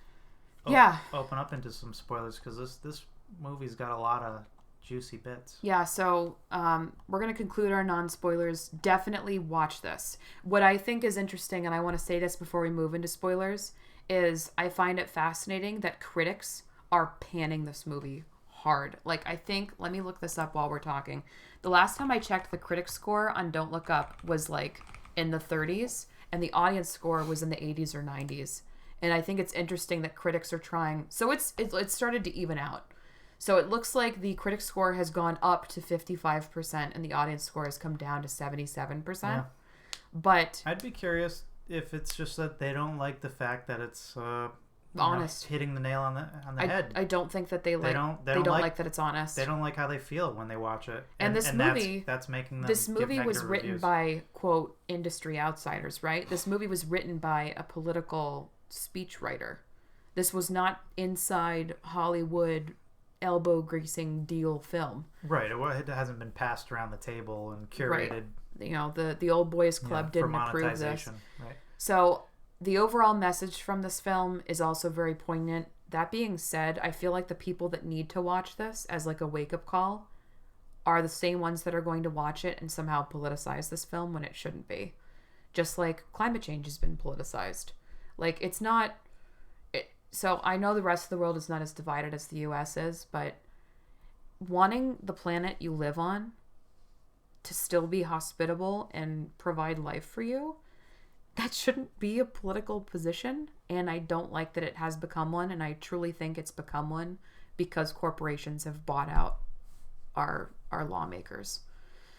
[SPEAKER 2] open up into some spoilers, because this movie's got a lot of juicy bits.
[SPEAKER 1] Yeah, so we're going to conclude our non-spoilers. Definitely watch this. What I think is interesting, and I want to say this before we move into spoilers, is I find it fascinating that critics are panning this movie hard. Like, I think, let me look this up while we're talking. The last time I checked, the critic score on Don't Look Up was like in the 30s, and the audience score was in the 80s or 90s. And I think it's interesting that critics are trying. So it's started to even out. So it looks like the critic score has gone up to 55% and the audience score has come down to 77%. Yeah. But
[SPEAKER 2] I'd be curious if it's just that they don't like the fact that it's
[SPEAKER 1] honest,
[SPEAKER 2] hitting the nail on the head.
[SPEAKER 1] I don't think that they don't like that it's honest.
[SPEAKER 2] They don't like how they feel when they watch it.
[SPEAKER 1] And this movie
[SPEAKER 2] that's making them.
[SPEAKER 1] This movie was written
[SPEAKER 2] reviews.
[SPEAKER 1] by quote industry outsiders, right? This movie was written by a political speechwriter. This was not inside Hollywood elbow greasing deal film.
[SPEAKER 2] Right. It hasn't been passed around the table and curated.
[SPEAKER 1] Right. You know, the old boys club didn't approve this.
[SPEAKER 2] Right.
[SPEAKER 1] So the overall message from this film is also very poignant. That being said, I feel like the people that need to watch this as like a wake-up call are the same ones that are going to watch it and somehow politicize this film when it shouldn't be. Just like climate change has been politicized. Like, it's not... So I know the rest of the world is not as divided as the U.S. is, but wanting the planet you live on to still be hospitable and provide life for you, that shouldn't be a political position. And I don't like that it has become one, and I truly think it's become one because corporations have bought out our lawmakers.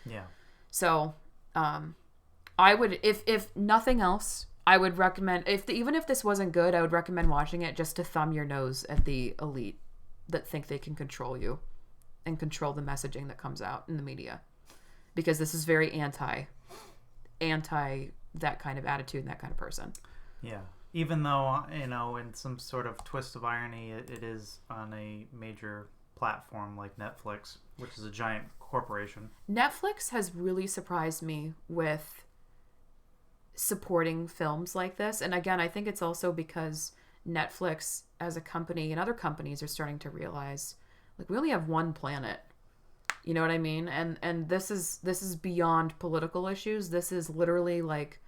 [SPEAKER 2] Yeah.
[SPEAKER 1] So I would, if nothing else, I would recommend, even if this wasn't good, I would recommend watching it just to thumb your nose at the elite that think they can control you and control the messaging that comes out in the media. Because this is very anti that kind of attitude and that kind of person.
[SPEAKER 2] Yeah. Even though, you know, in some sort of twist of irony, it is on a major platform like Netflix, which is a giant corporation.
[SPEAKER 1] Netflix has really surprised me with supporting films like this. And again, I think it's also because Netflix as a company and other companies are starting to realize, like, we only have one planet. You know what I mean? And this is beyond political issues. This is literally like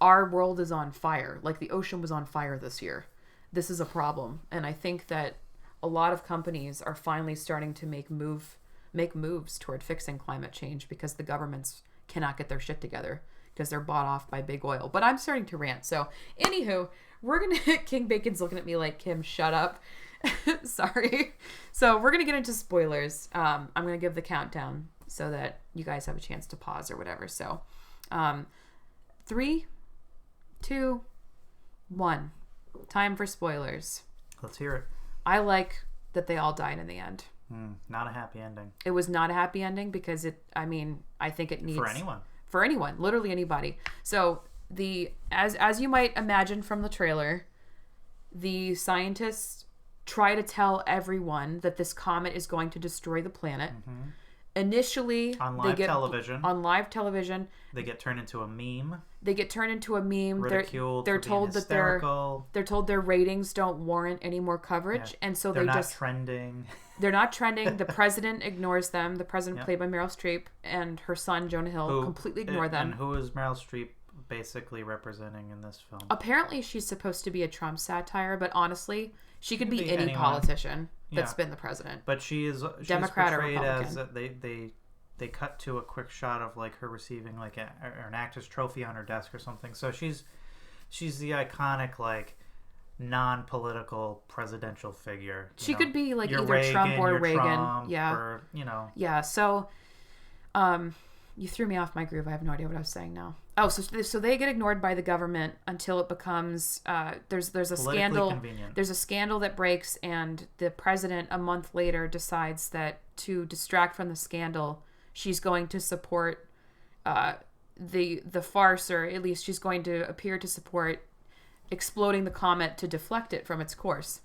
[SPEAKER 1] our world is on fire. Like the ocean was on fire this year. This is a problem. And I think that a lot of companies are finally starting to make moves toward fixing climate change because the governments cannot get their shit together because they're bought off by big oil. But I'm starting to rant. So anywho, we're going to, King Bacon's looking at me like, Kim, shut up. Sorry. So we're going to get into spoilers. I'm going to give the countdown so that you guys have a chance to pause or whatever. So 3, 2, 1. Time for spoilers.
[SPEAKER 2] Let's hear it.
[SPEAKER 1] I like that they all died in the end.
[SPEAKER 2] Not a happy ending.
[SPEAKER 1] It was not a happy ending because I think it needs... For anyone. Literally anybody. So as you might imagine from the trailer, the scientists try to tell everyone that this comet is going to destroy the planet. Mm-hmm. Initially,
[SPEAKER 2] on live
[SPEAKER 1] television,
[SPEAKER 2] they get turned into a meme. Ridiculed.
[SPEAKER 1] They're told that they're told their ratings don't warrant any more coverage, and so they're not
[SPEAKER 2] trending.
[SPEAKER 1] They're not trending. The president ignores them. The president, played by Meryl Streep, and her son Jonah Hill, completely ignore them.
[SPEAKER 2] And who is Meryl Streep basically representing in this film?
[SPEAKER 1] Apparently, she's supposed to be a Trump satire, but honestly, she could be any politician that's been the president.
[SPEAKER 2] But she's
[SPEAKER 1] Democrat or
[SPEAKER 2] portrayed
[SPEAKER 1] Republican.
[SPEAKER 2] As they cut to a quick shot of like her receiving like an actor's trophy on her desk or something. So she's the iconic like non-political presidential figure.
[SPEAKER 1] She could be like either
[SPEAKER 2] Reagan,
[SPEAKER 1] Trump or Reagan.
[SPEAKER 2] Trump,
[SPEAKER 1] yeah.
[SPEAKER 2] Or,
[SPEAKER 1] Yeah. So, you threw me off my groove. I have no idea what I was saying now. Oh, so they get ignored by the government until it becomes there's a scandal.
[SPEAKER 2] Convenient.
[SPEAKER 1] There's a scandal that breaks, and the president a month later decides that to distract from the scandal, she's going to support the farce, or at least she's going to appear to support exploding the comet to deflect it from its course.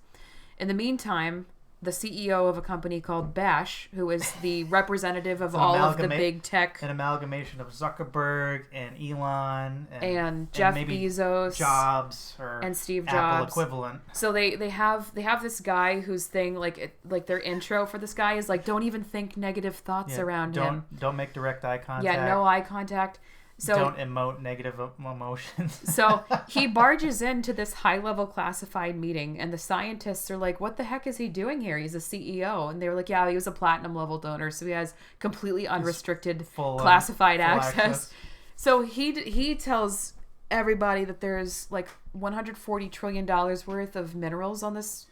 [SPEAKER 1] In the meantime, the CEO of a company called Bash, who is the representative of
[SPEAKER 2] It's an
[SPEAKER 1] all of the big tech.
[SPEAKER 2] An amalgamation of Zuckerberg and Elon
[SPEAKER 1] and Jeff
[SPEAKER 2] maybe
[SPEAKER 1] Bezos,
[SPEAKER 2] Jobs,
[SPEAKER 1] and Steve
[SPEAKER 2] Apple
[SPEAKER 1] Jobs
[SPEAKER 2] equivalent.
[SPEAKER 1] So they have this guy whose thing, like their intro for this guy is like, don't even think negative thoughts around him.
[SPEAKER 2] Don't make direct eye contact.
[SPEAKER 1] Yeah, no eye contact. So
[SPEAKER 2] don't emote negative emotions.
[SPEAKER 1] So he barges into this high-level classified meeting, and the scientists are like, what the heck is he doing here? He's a CEO. And they were like, yeah, he was a platinum-level donor, so he has completely unrestricted classified access. So he tells everybody that there's like $140 trillion worth of minerals on this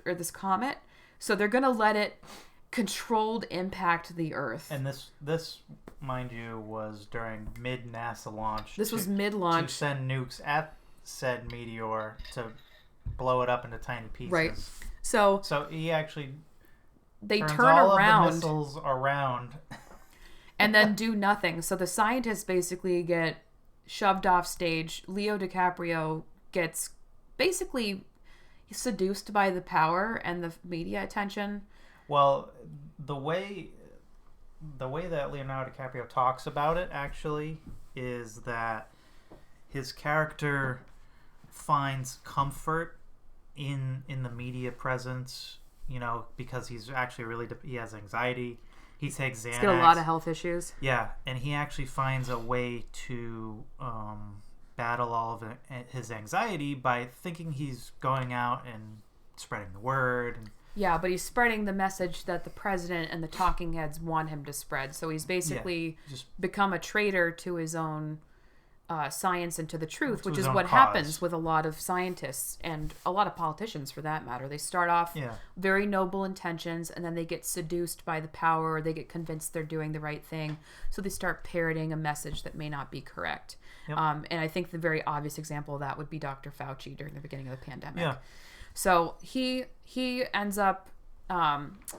[SPEAKER 1] this comet. So they're going to let it controlled impact the Earth.
[SPEAKER 2] And this, mind you, was during mid-NASA launch.
[SPEAKER 1] This was mid-launch.
[SPEAKER 2] To send nukes at said meteor to blow it up into tiny pieces.
[SPEAKER 1] Right. So
[SPEAKER 2] he actually
[SPEAKER 1] they
[SPEAKER 2] turns
[SPEAKER 1] turn
[SPEAKER 2] all
[SPEAKER 1] around
[SPEAKER 2] of the missiles around
[SPEAKER 1] and then do nothing. So the scientists basically get shoved off stage. Leo DiCaprio gets basically seduced by the power and the media attention.
[SPEAKER 2] Well, the way that Leonardo DiCaprio talks about it actually is that his character finds comfort in the media presence, because he's actually he has anxiety. He takes Xanax.
[SPEAKER 1] He's got a lot of health issues.
[SPEAKER 2] Yeah, and he actually finds a way to battle all of his anxiety by thinking he's going out and spreading the word.
[SPEAKER 1] Yeah, but he's spreading the message that the president and the talking heads want him to spread. So he's basically just become a traitor to his own science and to the truth, which is what happens with a lot of scientists and a lot of politicians, for that matter. They start off very noble intentions, and then they get seduced by the power, or they get convinced they're doing the right thing. So they start parroting a message that may not be correct. Yep. And I think the very obvious example of that would be Dr. Fauci during the beginning of the pandemic. Yeah. So he ends up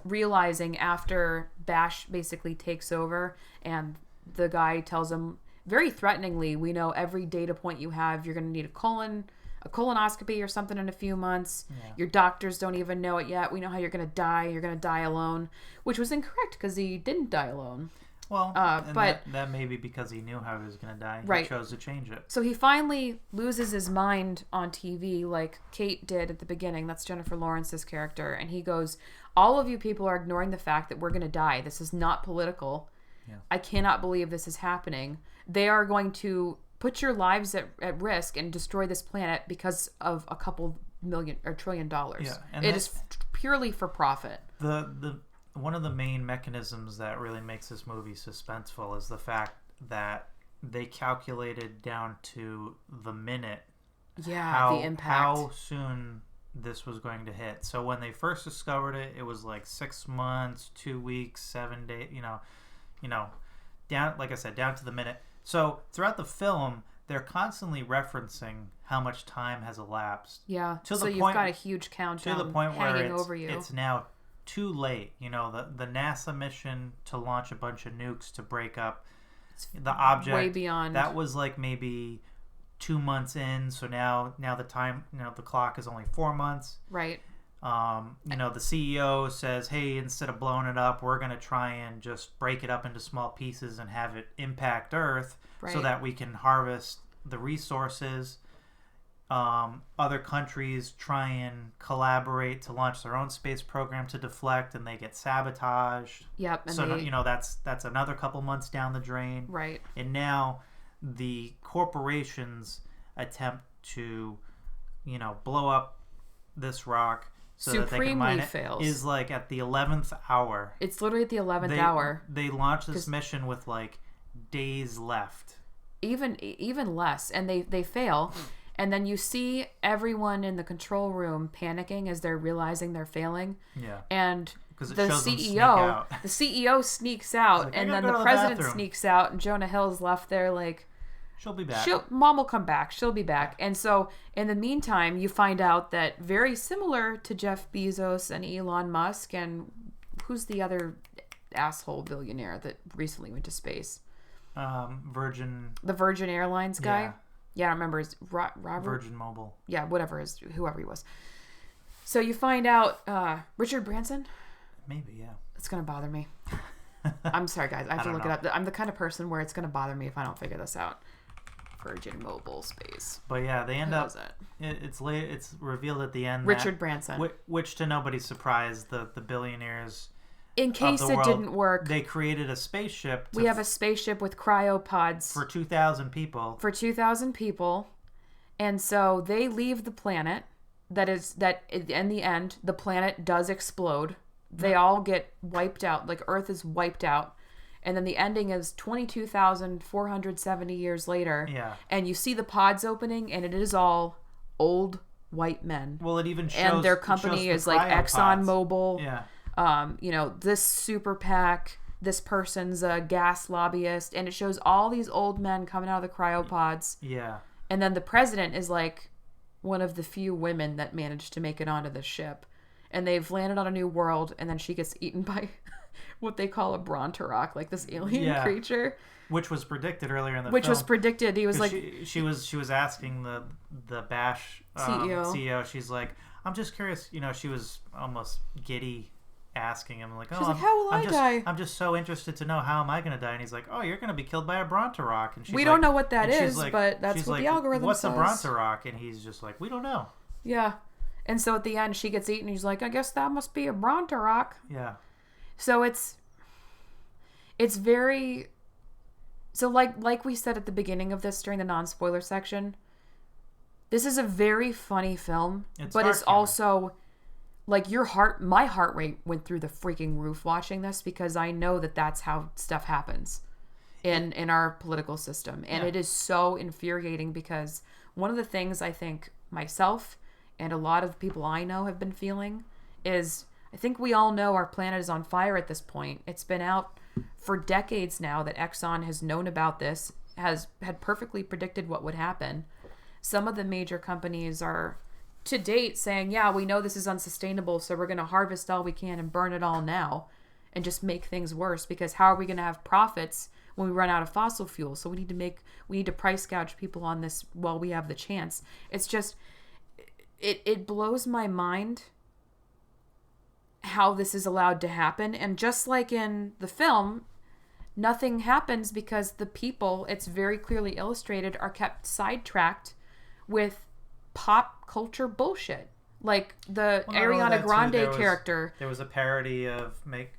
[SPEAKER 1] realizing after Bash basically takes over, and the guy tells him very threateningly, we know every data point you have, you're going to need a colonoscopy or something in a few months. Yeah. Your doctors don't even know it yet. We know how you're going to die. You're going to die alone, which was incorrect because he didn't die alone.
[SPEAKER 2] Well, but that may be because he knew how he was going to die. He chose to change it.
[SPEAKER 1] So he finally loses his mind on TV like Kate did at the beginning. That's Jennifer Lawrence's character. And he goes, all of you people are ignoring the fact that we're going to die. This is not political. Yeah. I cannot believe this is happening. They are going to put your lives at risk and destroy this planet because of a couple $1 trillion. Yeah, and it is purely for profit.
[SPEAKER 2] One of the main mechanisms that really makes this movie suspenseful is the fact that they calculated down to the minute
[SPEAKER 1] the impact.
[SPEAKER 2] How soon this was going to hit. So when they first discovered it, it was like 6 months, 2 weeks, 7 days, down, like I said, down to the minute. So throughout the film, they're constantly referencing how much time has elapsed.
[SPEAKER 1] Yeah, so you've got a huge countdown
[SPEAKER 2] to the point where
[SPEAKER 1] over you.
[SPEAKER 2] It's now too late. The NASA mission to launch a bunch of nukes to break up the object.
[SPEAKER 1] Way beyond.
[SPEAKER 2] That was like maybe 2 months in. So now the time, the clock is only 4 months.
[SPEAKER 1] Right.
[SPEAKER 2] The CEO says, hey, instead of blowing it up, we're going to try and just break it up into small pieces and have it impact Earth so that we can harvest the resources. Other countries try and collaborate to launch their own space program to deflect, and they get sabotaged.
[SPEAKER 1] Yep. And
[SPEAKER 2] so, that's another couple months down the drain.
[SPEAKER 1] Right.
[SPEAKER 2] And now the corporations attempt to, blow up this rock so that they can mine it.
[SPEAKER 1] Fails.
[SPEAKER 2] Is like at the 11th hour.
[SPEAKER 1] It's literally at the 11th hour.
[SPEAKER 2] They launch this mission with like days left.
[SPEAKER 1] Even less, and they fail. And then you see everyone in the control room panicking as they're realizing they're failing. Yeah. And the CEO sneaks out, like, and then the president sneaks out, and Jonah Hill's left there like,
[SPEAKER 2] she'll be back.
[SPEAKER 1] Mom will come back. She'll be back. And so in the meantime, you find out that very similar to Jeff Bezos and Elon Musk, and who's the other asshole billionaire that recently went to space?
[SPEAKER 2] Virgin.
[SPEAKER 1] The Virgin Airlines guy. Yeah, I don't remember his Robert.
[SPEAKER 2] Virgin Mobile.
[SPEAKER 1] Yeah, whoever he was. So you find out Richard Branson.
[SPEAKER 2] Maybe, yeah.
[SPEAKER 1] It's gonna bother me. I'm sorry, guys. I have to look it up. I'm the kind of person where it's gonna bother me if I don't figure this out. Virgin Mobile Space.
[SPEAKER 2] But yeah, they end up. It's late. It's revealed at the end.
[SPEAKER 1] Richard Branson.
[SPEAKER 2] Which to nobody's surprise, the billionaires.
[SPEAKER 1] In case it didn't work,
[SPEAKER 2] they created a spaceship.
[SPEAKER 1] We have a spaceship with cryopods
[SPEAKER 2] for 2,000 people.
[SPEAKER 1] For 2,000 people, and so they leave the planet. That in the end, the planet does explode. They all get wiped out. Like Earth is wiped out. And then the ending is 22,470 years later.
[SPEAKER 2] Yeah.
[SPEAKER 1] And you see the pods opening, and it is all old white men.
[SPEAKER 2] Well, it even shows...
[SPEAKER 1] And their company is like ExxonMobil.
[SPEAKER 2] Yeah.
[SPEAKER 1] You know, this super PAC, this person's a gas lobbyist. And it shows all these old men coming out of the cryopods.
[SPEAKER 2] Yeah.
[SPEAKER 1] And then the president is like one of the few women that managed to make it onto the ship. And they've landed on a new world, and then she gets eaten by... what they call a Brontorok, like this alien creature,
[SPEAKER 2] which was predicted earlier in the film.
[SPEAKER 1] Which was predicted. He was like,
[SPEAKER 2] she was asking the Bash CEO. She's like, I'm just curious. You know, she was almost giddy, asking him like,
[SPEAKER 1] she's like, how will I die?
[SPEAKER 2] I'm just so interested to know how am I going to die? And he's like, oh, you're going to be killed by a Brontorok. And
[SPEAKER 1] we don't know what that is, but that's what the algorithm
[SPEAKER 2] says. What's a
[SPEAKER 1] says.
[SPEAKER 2] Brontorok? And he's just like, we don't know.
[SPEAKER 1] Yeah, and so at the end, she gets eaten. He's like, I guess that must be a Brontorok.
[SPEAKER 2] Yeah.
[SPEAKER 1] So it's very, so like we said at the beginning of this during the non-spoiler section, this is a very funny film, but it's also like my heart rate went through the freaking roof watching this because I know that that's how stuff happens in our political system. And it is so infuriating because one of the things I think myself and a lot of people I know have been feeling is I think we all know our planet is on fire at this point. It's been out for decades now that Exxon has known about this, had perfectly predicted what would happen. Some of the major companies are, to date, saying, yeah, we know this is unsustainable, so we're going to harvest all we can and burn it all now and just make things worse, because how are we going to have profits when we run out of fossil fuel? So we need to price gouge people on this while we have the chance. It's just, it blows my mind how this is allowed to happen. And just like in the film, nothing happens because the people, it's very clearly illustrated, are kept sidetracked with pop culture bullshit. Like the Ariana Grande character.
[SPEAKER 2] There was a parody of Make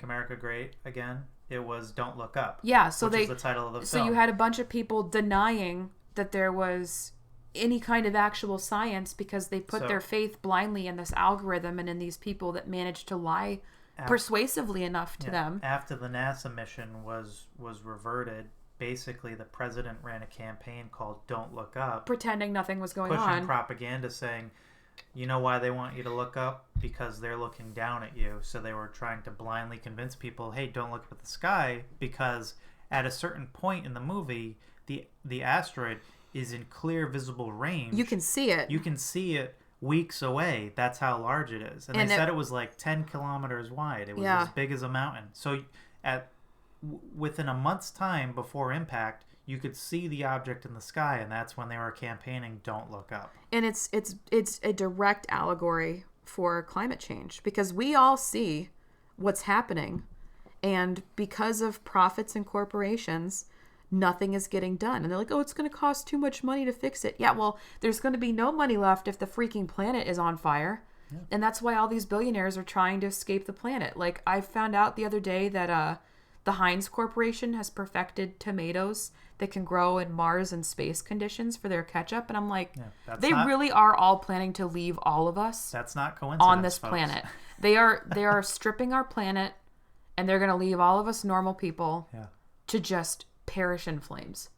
[SPEAKER 2] America Great Again. It was Don't Look Up.
[SPEAKER 1] Yeah, so
[SPEAKER 2] which is the title of the film.
[SPEAKER 1] So you had a bunch of people denying that there was any kind of actual science because they put their faith blindly in this algorithm and in these people that managed to lie persuasively enough to them.
[SPEAKER 2] After the NASA mission was reverted, basically the president ran a campaign called Don't Look Up,
[SPEAKER 1] pretending nothing was going on,
[SPEAKER 2] pushing propaganda saying, you know why they want you to look up? Because they're looking down at you. So they were trying to blindly convince people, hey, don't look up at the sky, because at a certain point in the movie, the asteroid is in clear visible range.
[SPEAKER 1] You can see it.
[SPEAKER 2] You can see it weeks away. That's how large it is. And they said it was like 10 kilometers wide. It was as big as a mountain. So within a month's time before impact, you could see the object in the sky, and that's when they were campaigning Don't Look Up.
[SPEAKER 1] And it's a direct allegory for climate change, because we all see what's happening, and because of profits and corporations, nothing is getting done. And they're like, oh, it's going to cost too much money to fix it. Yeah, well, there's going to be no money left if the freaking planet is on fire. Yeah. And that's why all these billionaires are trying to escape the planet. Like, I found out the other day that the Heinz Corporation has perfected tomatoes that can grow in Mars and space conditions for their ketchup. And I'm like, they really are all planning to leave all of us.
[SPEAKER 2] That's not coincidence,
[SPEAKER 1] on this
[SPEAKER 2] folks.
[SPEAKER 1] Planet. They are stripping our planet, and they're going to leave all of us normal people to just perish in flames.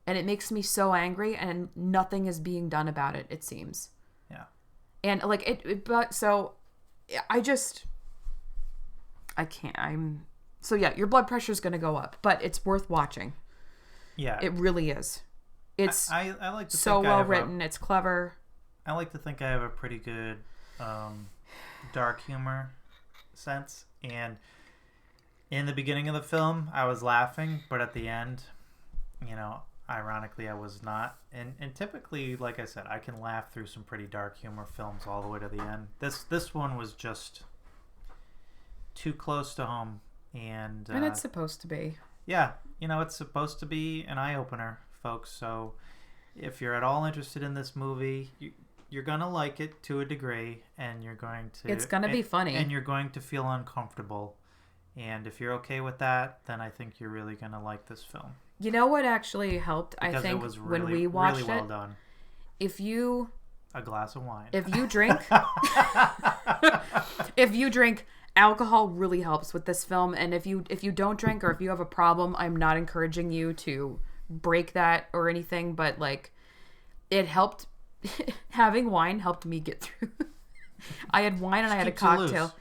[SPEAKER 1] And it makes me so angry, and nothing is being done about it, it seems.
[SPEAKER 2] Yeah.
[SPEAKER 1] And like so yeah, your blood pressure is going to go up, but it's worth watching.
[SPEAKER 2] Yeah.
[SPEAKER 1] It really is. It's
[SPEAKER 2] I like to
[SPEAKER 1] so
[SPEAKER 2] think
[SPEAKER 1] well written. It's clever.
[SPEAKER 2] I like to think I have a pretty good dark humor sense, and in the beginning of the film I was laughing, but at the end, you know, ironically, I was not. And typically, like I said, I can laugh through some pretty dark humor films all the way to the end. This one was just too close to home, and
[SPEAKER 1] it's supposed to be.
[SPEAKER 2] Yeah, it's supposed to be an eye opener, folks. So if you're at all interested in this movie, you're gonna like it to a degree, and you're going to.
[SPEAKER 1] It's gonna be funny,
[SPEAKER 2] and you're going to feel uncomfortable. And if you're okay with that, then I think you're really gonna like this film.
[SPEAKER 1] You know what actually helped?
[SPEAKER 2] Because
[SPEAKER 1] I think
[SPEAKER 2] it was really,
[SPEAKER 1] when we watched
[SPEAKER 2] really well done.
[SPEAKER 1] If you
[SPEAKER 2] a glass of wine,
[SPEAKER 1] if you drink, if you drink, alcohol really helps with this film. And if you don't drink, or if you have a problem, I'm not encouraging you to break that or anything. But like, it helped. Having wine helped me get through. I had wine and I had a cocktail.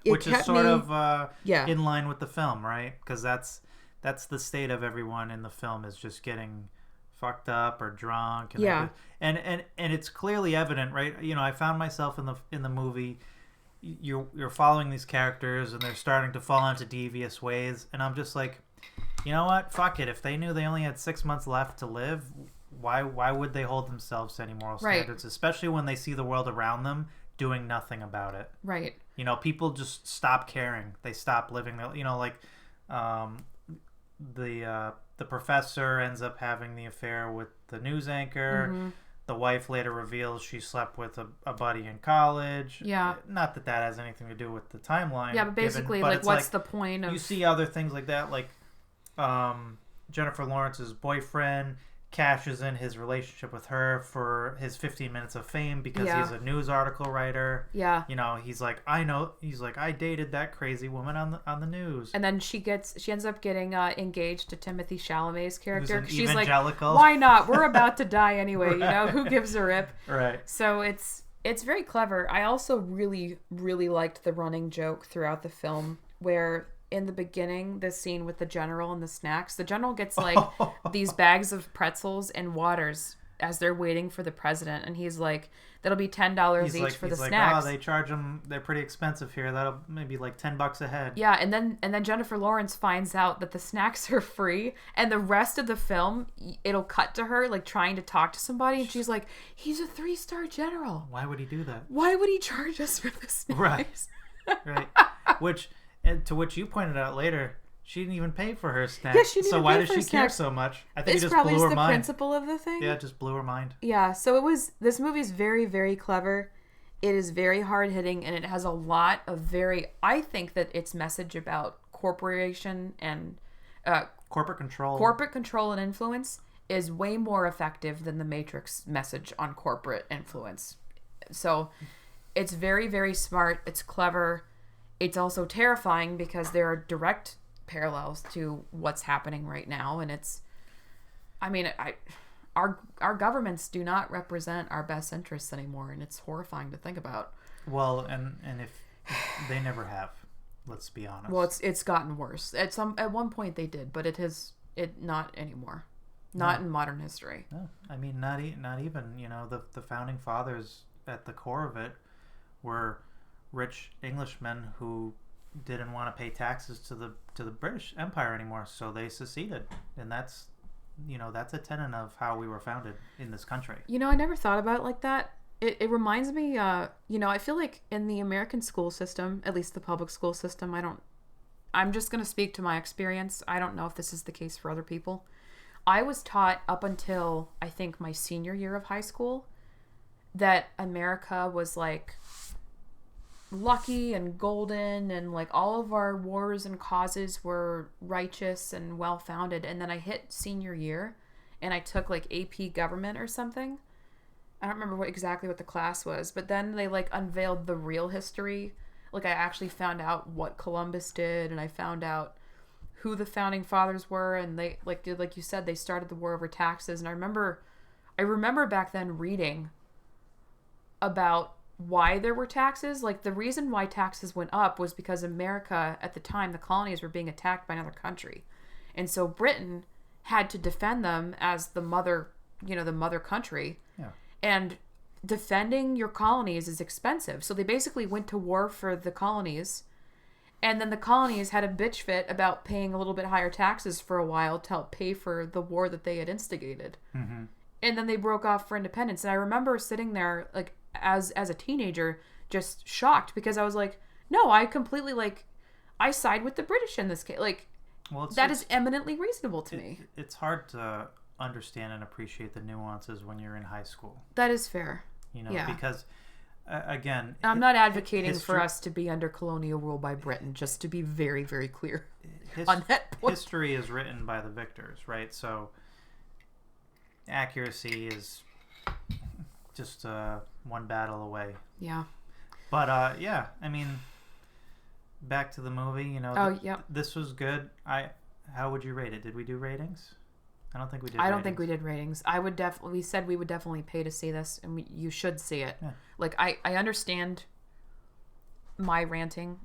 [SPEAKER 2] Which is sort of
[SPEAKER 1] yeah.
[SPEAKER 2] in line with the film, right? Because that's the state of everyone in the film, is just getting fucked up or drunk. And
[SPEAKER 1] yeah.
[SPEAKER 2] And it's clearly evident, right? I found myself in the movie. You're following these characters, and they're starting to fall into devious ways, and I'm just like, you know what? Fuck it. If they knew they only had 6 months left to live, why would they hold themselves to any moral standards? Right. Especially when they see the world around them doing nothing about it.
[SPEAKER 1] Right.
[SPEAKER 2] People just stop caring. They stop living. Like the professor ends up having the affair with the news anchor. Mm-hmm. The wife later reveals she slept with a buddy in college.
[SPEAKER 1] Yeah.
[SPEAKER 2] Not that has anything to do with the timeline.
[SPEAKER 1] Yeah, but basically, what's the point of...
[SPEAKER 2] You see other things like that, like Jennifer Lawrence's boyfriend cashes in his relationship with her for his 15 minutes of fame because he's a news article writer.
[SPEAKER 1] Yeah.
[SPEAKER 2] He's like, I dated that crazy woman on the news.
[SPEAKER 1] And then she ends up getting engaged to Timothée Chalamet's character.
[SPEAKER 2] She's
[SPEAKER 1] evangelical. Like, why not? We're about to die anyway,
[SPEAKER 2] right.
[SPEAKER 1] Who gives a rip?
[SPEAKER 2] Right.
[SPEAKER 1] So it's very clever. I also really, really liked the running joke throughout the film where in the beginning, the scene with the general and the snacks, the general gets like these bags of pretzels and waters as they're waiting for the president, and he's like, that'll be $10 each for the snacks.
[SPEAKER 2] Oh, they charge them, they're pretty expensive here, that'll maybe like $10 a head.
[SPEAKER 1] Yeah. And then Jennifer Lawrence finds out that the snacks are free, and the rest of the film it'll cut to her like trying to talk to somebody, and she's like, he's a 3-star general,
[SPEAKER 2] why would he do that?
[SPEAKER 1] Why would he charge us for the snacks?
[SPEAKER 2] Right. And to which you pointed out later, she didn't even pay for her snacks.
[SPEAKER 1] Yeah, she didn't
[SPEAKER 2] so
[SPEAKER 1] even
[SPEAKER 2] why
[SPEAKER 1] pay
[SPEAKER 2] does
[SPEAKER 1] for
[SPEAKER 2] she care
[SPEAKER 1] snacks.
[SPEAKER 2] so much? I think
[SPEAKER 1] it's
[SPEAKER 2] it just
[SPEAKER 1] probably
[SPEAKER 2] blew her
[SPEAKER 1] the
[SPEAKER 2] mind.
[SPEAKER 1] principle of the thing.
[SPEAKER 2] Yeah, it just blew her mind.
[SPEAKER 1] Yeah, so this movie's very, very clever. It is very hard hitting, and it has a lot of I think that its message about corporation and
[SPEAKER 2] corporate control
[SPEAKER 1] and influence is way more effective than the Matrix message on corporate influence. So it's very, very smart. It's clever. It's also terrifying because there are direct parallels to what's happening right now. And our governments do not represent our best interests anymore. And it's horrifying to think about.
[SPEAKER 2] Well, and if they never have, let's be honest.
[SPEAKER 1] Well, it's gotten worse. At one point they did, but it not anymore. Not in modern history.
[SPEAKER 2] No, not even, the founding fathers at the core of it were rich Englishmen who didn't want to pay taxes to the British Empire anymore, so they seceded, and that's a tenet of how we were founded in this country.
[SPEAKER 1] I never thought about it like that. It reminds me, I feel like in the American school system, at least the public school system, I'm just going to speak to my experience. I don't know if this is the case for other people. I was taught up until I think my senior year of high school that America was like lucky and golden, and like all of our wars and causes were righteous and well-founded. And then I hit senior year and I took like AP government or something. I don't remember exactly what the class was, but then they like unveiled the real history. Like I actually found out what Columbus did, and I found out who the founding fathers were, and they like you said, they started the war over taxes. And I remember back then reading about why there were taxes. Like the reason why taxes went up was because America at the time, the colonies were being attacked by another country, and so Britain had to defend them as the mother country.
[SPEAKER 2] Yeah.
[SPEAKER 1] And defending your colonies is expensive, so they basically went to war for the colonies, And then the colonies had a bitch fit about paying a little bit higher taxes for a while to help pay for the war that they had instigated.
[SPEAKER 2] Mm-hmm.
[SPEAKER 1] And then they broke off for independence. And I remember sitting there, like, as a teenager, just shocked because I was like, no, I completely, like, I side with the British in this case. Like,
[SPEAKER 2] Well,
[SPEAKER 1] that is eminently reasonable to me.
[SPEAKER 2] It's hard to understand and appreciate the nuances when you're in high school.
[SPEAKER 1] That is fair.
[SPEAKER 2] You know,
[SPEAKER 1] Yeah.
[SPEAKER 2] because again,
[SPEAKER 1] I'm not advocating for
[SPEAKER 2] history-
[SPEAKER 1] us to be under colonial rule by Britain, just to be very, very clear
[SPEAKER 2] his-
[SPEAKER 1] on that point.
[SPEAKER 2] history is written by the victors, right? So accuracy is just one battle away.
[SPEAKER 1] Yeah.
[SPEAKER 2] But yeah, I mean, back to the movie. You know,
[SPEAKER 1] Yep.
[SPEAKER 2] this was good. How would you rate it? Did we do ratings? I don't think we did.
[SPEAKER 1] I don't think we did ratings. I would definitely. We said we would definitely pay to see this, and you should see it.
[SPEAKER 2] Yeah.
[SPEAKER 1] Like I understand. My ranting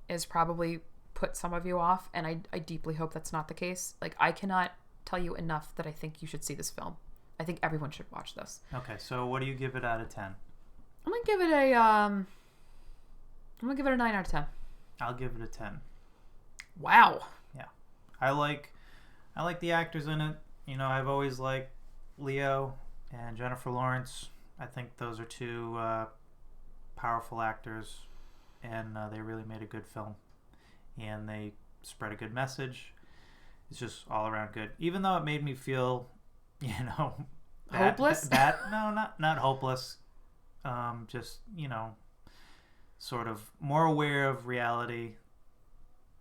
[SPEAKER 1] is probably put some of you off, and I deeply hope that's not the case. Like I cannot tell you enough that I think you should see this film. I think everyone should watch this.
[SPEAKER 2] Okay, so what do you give it out of 10?
[SPEAKER 1] I'm gonna give it a I'm gonna give it a 9 out of 10.
[SPEAKER 2] I'll give it a 10.
[SPEAKER 1] Wow.
[SPEAKER 2] Yeah, I like the actors in it. You know, I've always liked Leo and Jennifer Lawrence. I think those are two powerful actors, and they really made a good film, and they spread a good message. It's just all around good. Even though it made me feel, you know,
[SPEAKER 1] Hopeless?
[SPEAKER 2] No, not hopeless. Just, you know, sort of more aware of reality.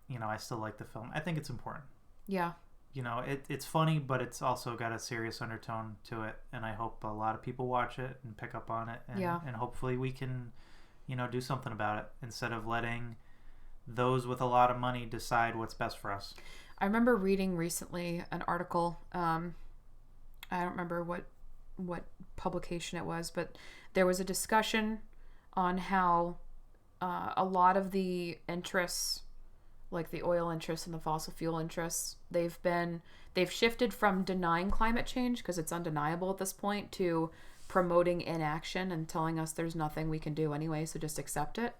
[SPEAKER 2] You know, I still like the film. I think it's important.
[SPEAKER 1] Yeah.
[SPEAKER 2] You know, it's funny, but it's also got a serious undertone to it, and I hope a lot of people watch it and pick up on it, and hopefully we can, you know, do something about it instead of letting those with a lot of money decide what's best for us.
[SPEAKER 1] I remember reading recently an article. I don't remember what publication it was, but there was a discussion on how a lot of the interests, like the oil interests and the fossil fuel interests, they've shifted from denying climate change because it's undeniable at this point to promoting inaction and telling us there's nothing we can do anyway, so just accept it.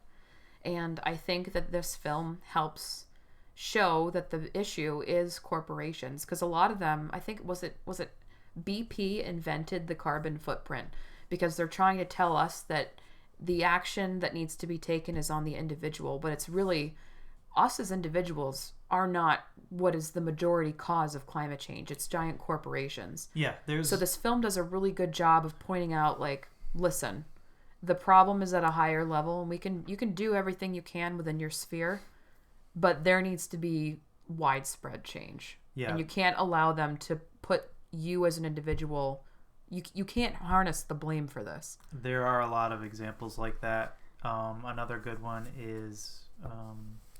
[SPEAKER 1] And I think that this film helps show that the issue is corporations, because a lot of them, I think was it BP invented the carbon footprint because they're trying to tell us that the action that needs to be taken is on the individual, but it's really us as individuals are not what is the majority cause of climate change. It's giant corporations.
[SPEAKER 2] Yeah,
[SPEAKER 1] So this film does a really good job of pointing out, like, listen, the problem is at a higher level, and you can do everything you can within your sphere, but there needs to be widespread change.
[SPEAKER 2] Yeah.
[SPEAKER 1] And you can't allow them to put you as an individual. You can't harness the blame for this.
[SPEAKER 2] There are a lot of examples like that. Another good one is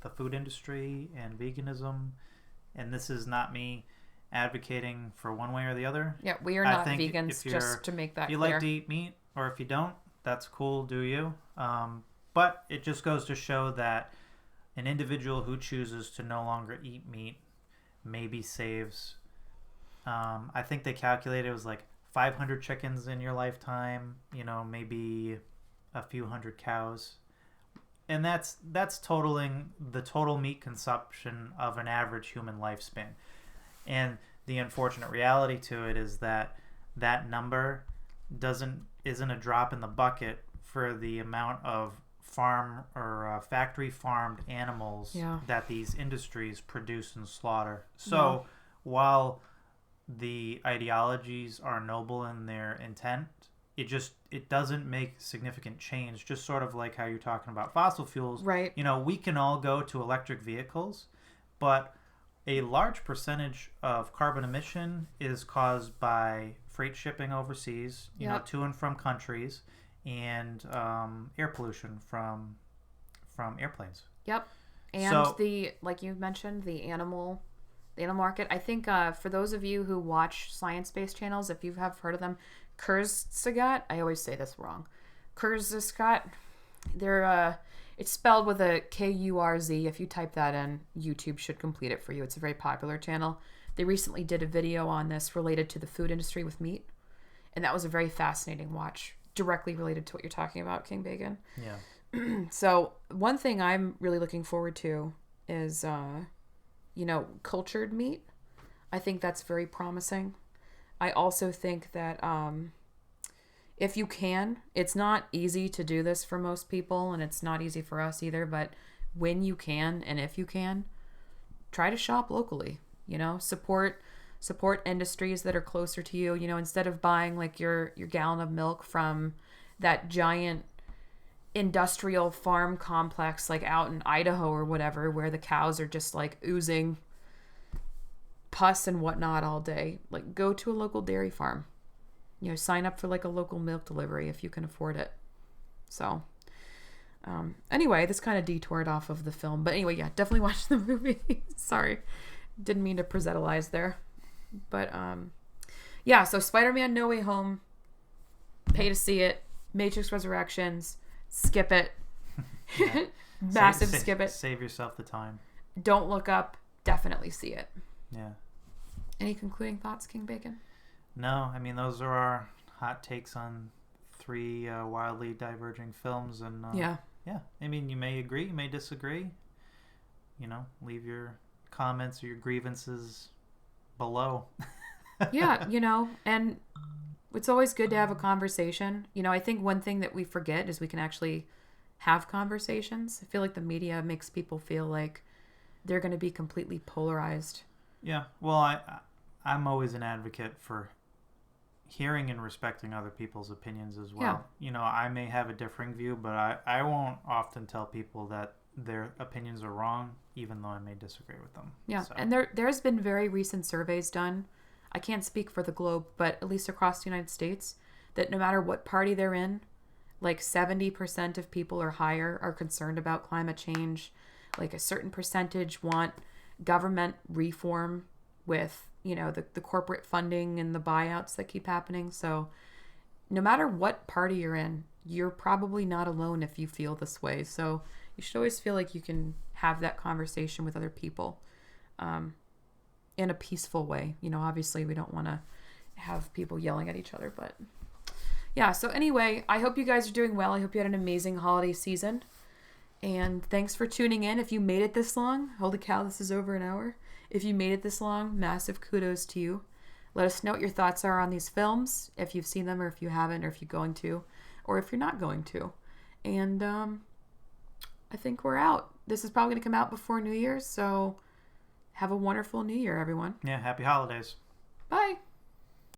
[SPEAKER 2] the food industry and veganism. And this is not me advocating for one way or the other.
[SPEAKER 1] Yeah, we are not vegans, just to make that
[SPEAKER 2] clear. If you
[SPEAKER 1] clear.
[SPEAKER 2] like to eat meat, or if you don't, that's cool, do you? But it just goes to show that an individual who chooses to no longer eat meat maybe saves, I think they calculated it was like 500 chickens in your lifetime, you know, maybe a few hundred cows. And that's totaling the total meat consumption of an average human lifespan. And the unfortunate reality to it is that number isn't a drop in the bucket for the amount of farm or factory farmed animals that these industries produce and slaughter. So while the ideologies are noble in their intent, it doesn't make significant change. Just sort of like how you're talking about fossil fuels.
[SPEAKER 1] Right.
[SPEAKER 2] You know, we can all go to electric vehicles, but a large percentage of carbon emission is caused by freight shipping overseas, you know, to and from countries, and air pollution from airplanes.
[SPEAKER 1] Yep. And like you mentioned, the animal market. I think for those of you who watch science-based channels, if you have heard of them, Kurzgesagt, I always say this wrong. Kurzgesagt, it's spelled with a Kurz. If you type that in, YouTube should complete it for you. It's a very popular channel. They recently did a video on this related to the food industry with meat, and that was a very fascinating watch, directly related to what you're talking about, King Bacon.
[SPEAKER 2] Yeah.
[SPEAKER 1] So one thing I'm really looking forward to is, cultured meat. I think that's very promising. I also think that if you can, it's not easy to do this for most people, and it's not easy for us either, but when you can and if you can, try to shop locally. Support industries that are closer to you. Instead of buying like your gallon of milk from that giant industrial farm complex like out in Idaho or whatever, where the cows are just like oozing pus and whatnot all day. Like, go to a local dairy farm. Sign up for like a local milk delivery if you can afford it. So anyway, this kind of detoured off of the film, but anyway, yeah, definitely watch the movie. Sorry, didn't mean to proselytize there. But yeah, so Spider-Man No Way Home, pay to see it. Matrix Resurrections, skip it.
[SPEAKER 2] Yeah.
[SPEAKER 1] Massive skip it.
[SPEAKER 2] Save yourself the time.
[SPEAKER 1] Don't Look Up, definitely see it.
[SPEAKER 2] Yeah.
[SPEAKER 1] Any concluding thoughts, King Bacon?
[SPEAKER 2] No, I mean, those are our hot takes on 3 wildly diverging films. And yeah, I mean, you may agree, you may disagree. Leave your comments or your grievances below.
[SPEAKER 1] Yeah, and it's always good to have a conversation. I think one thing that we forget is we can actually have conversations. I feel like the media makes people feel like they're going to be completely polarized.
[SPEAKER 2] Yeah, well, I'm always an advocate for hearing and respecting other people's opinions as well. Yeah. I may have a differing view, but I won't often tell people that their opinions are wrong, even though I may disagree with them.
[SPEAKER 1] Yeah, so. And there's been very recent surveys done. I can't speak for the globe, but at least across the United States, that no matter what party they're in, like 70% of people or higher are concerned about climate change. Like a certain percentage want government reform with, the corporate funding and the buyouts that keep happening. So no matter what party you're in, you're probably not alone if you feel this way. So you should always feel like you can have that conversation with other people in a peaceful way. Obviously we don't want to have people yelling at each other, but yeah. So anyway, I hope you guys are doing well. I hope you had an amazing holiday season. And thanks for tuning in. If you made it this long, holy cow, this is over an hour. If you made it this long, massive kudos to you. Let us know what your thoughts are on these films, if you've seen them or if you haven't, or if you're going to, or if you're not going to. And I think we're out. This is probably going to come out before New Year's, so have a wonderful New Year, everyone.
[SPEAKER 2] Yeah, happy holidays.
[SPEAKER 1] Bye.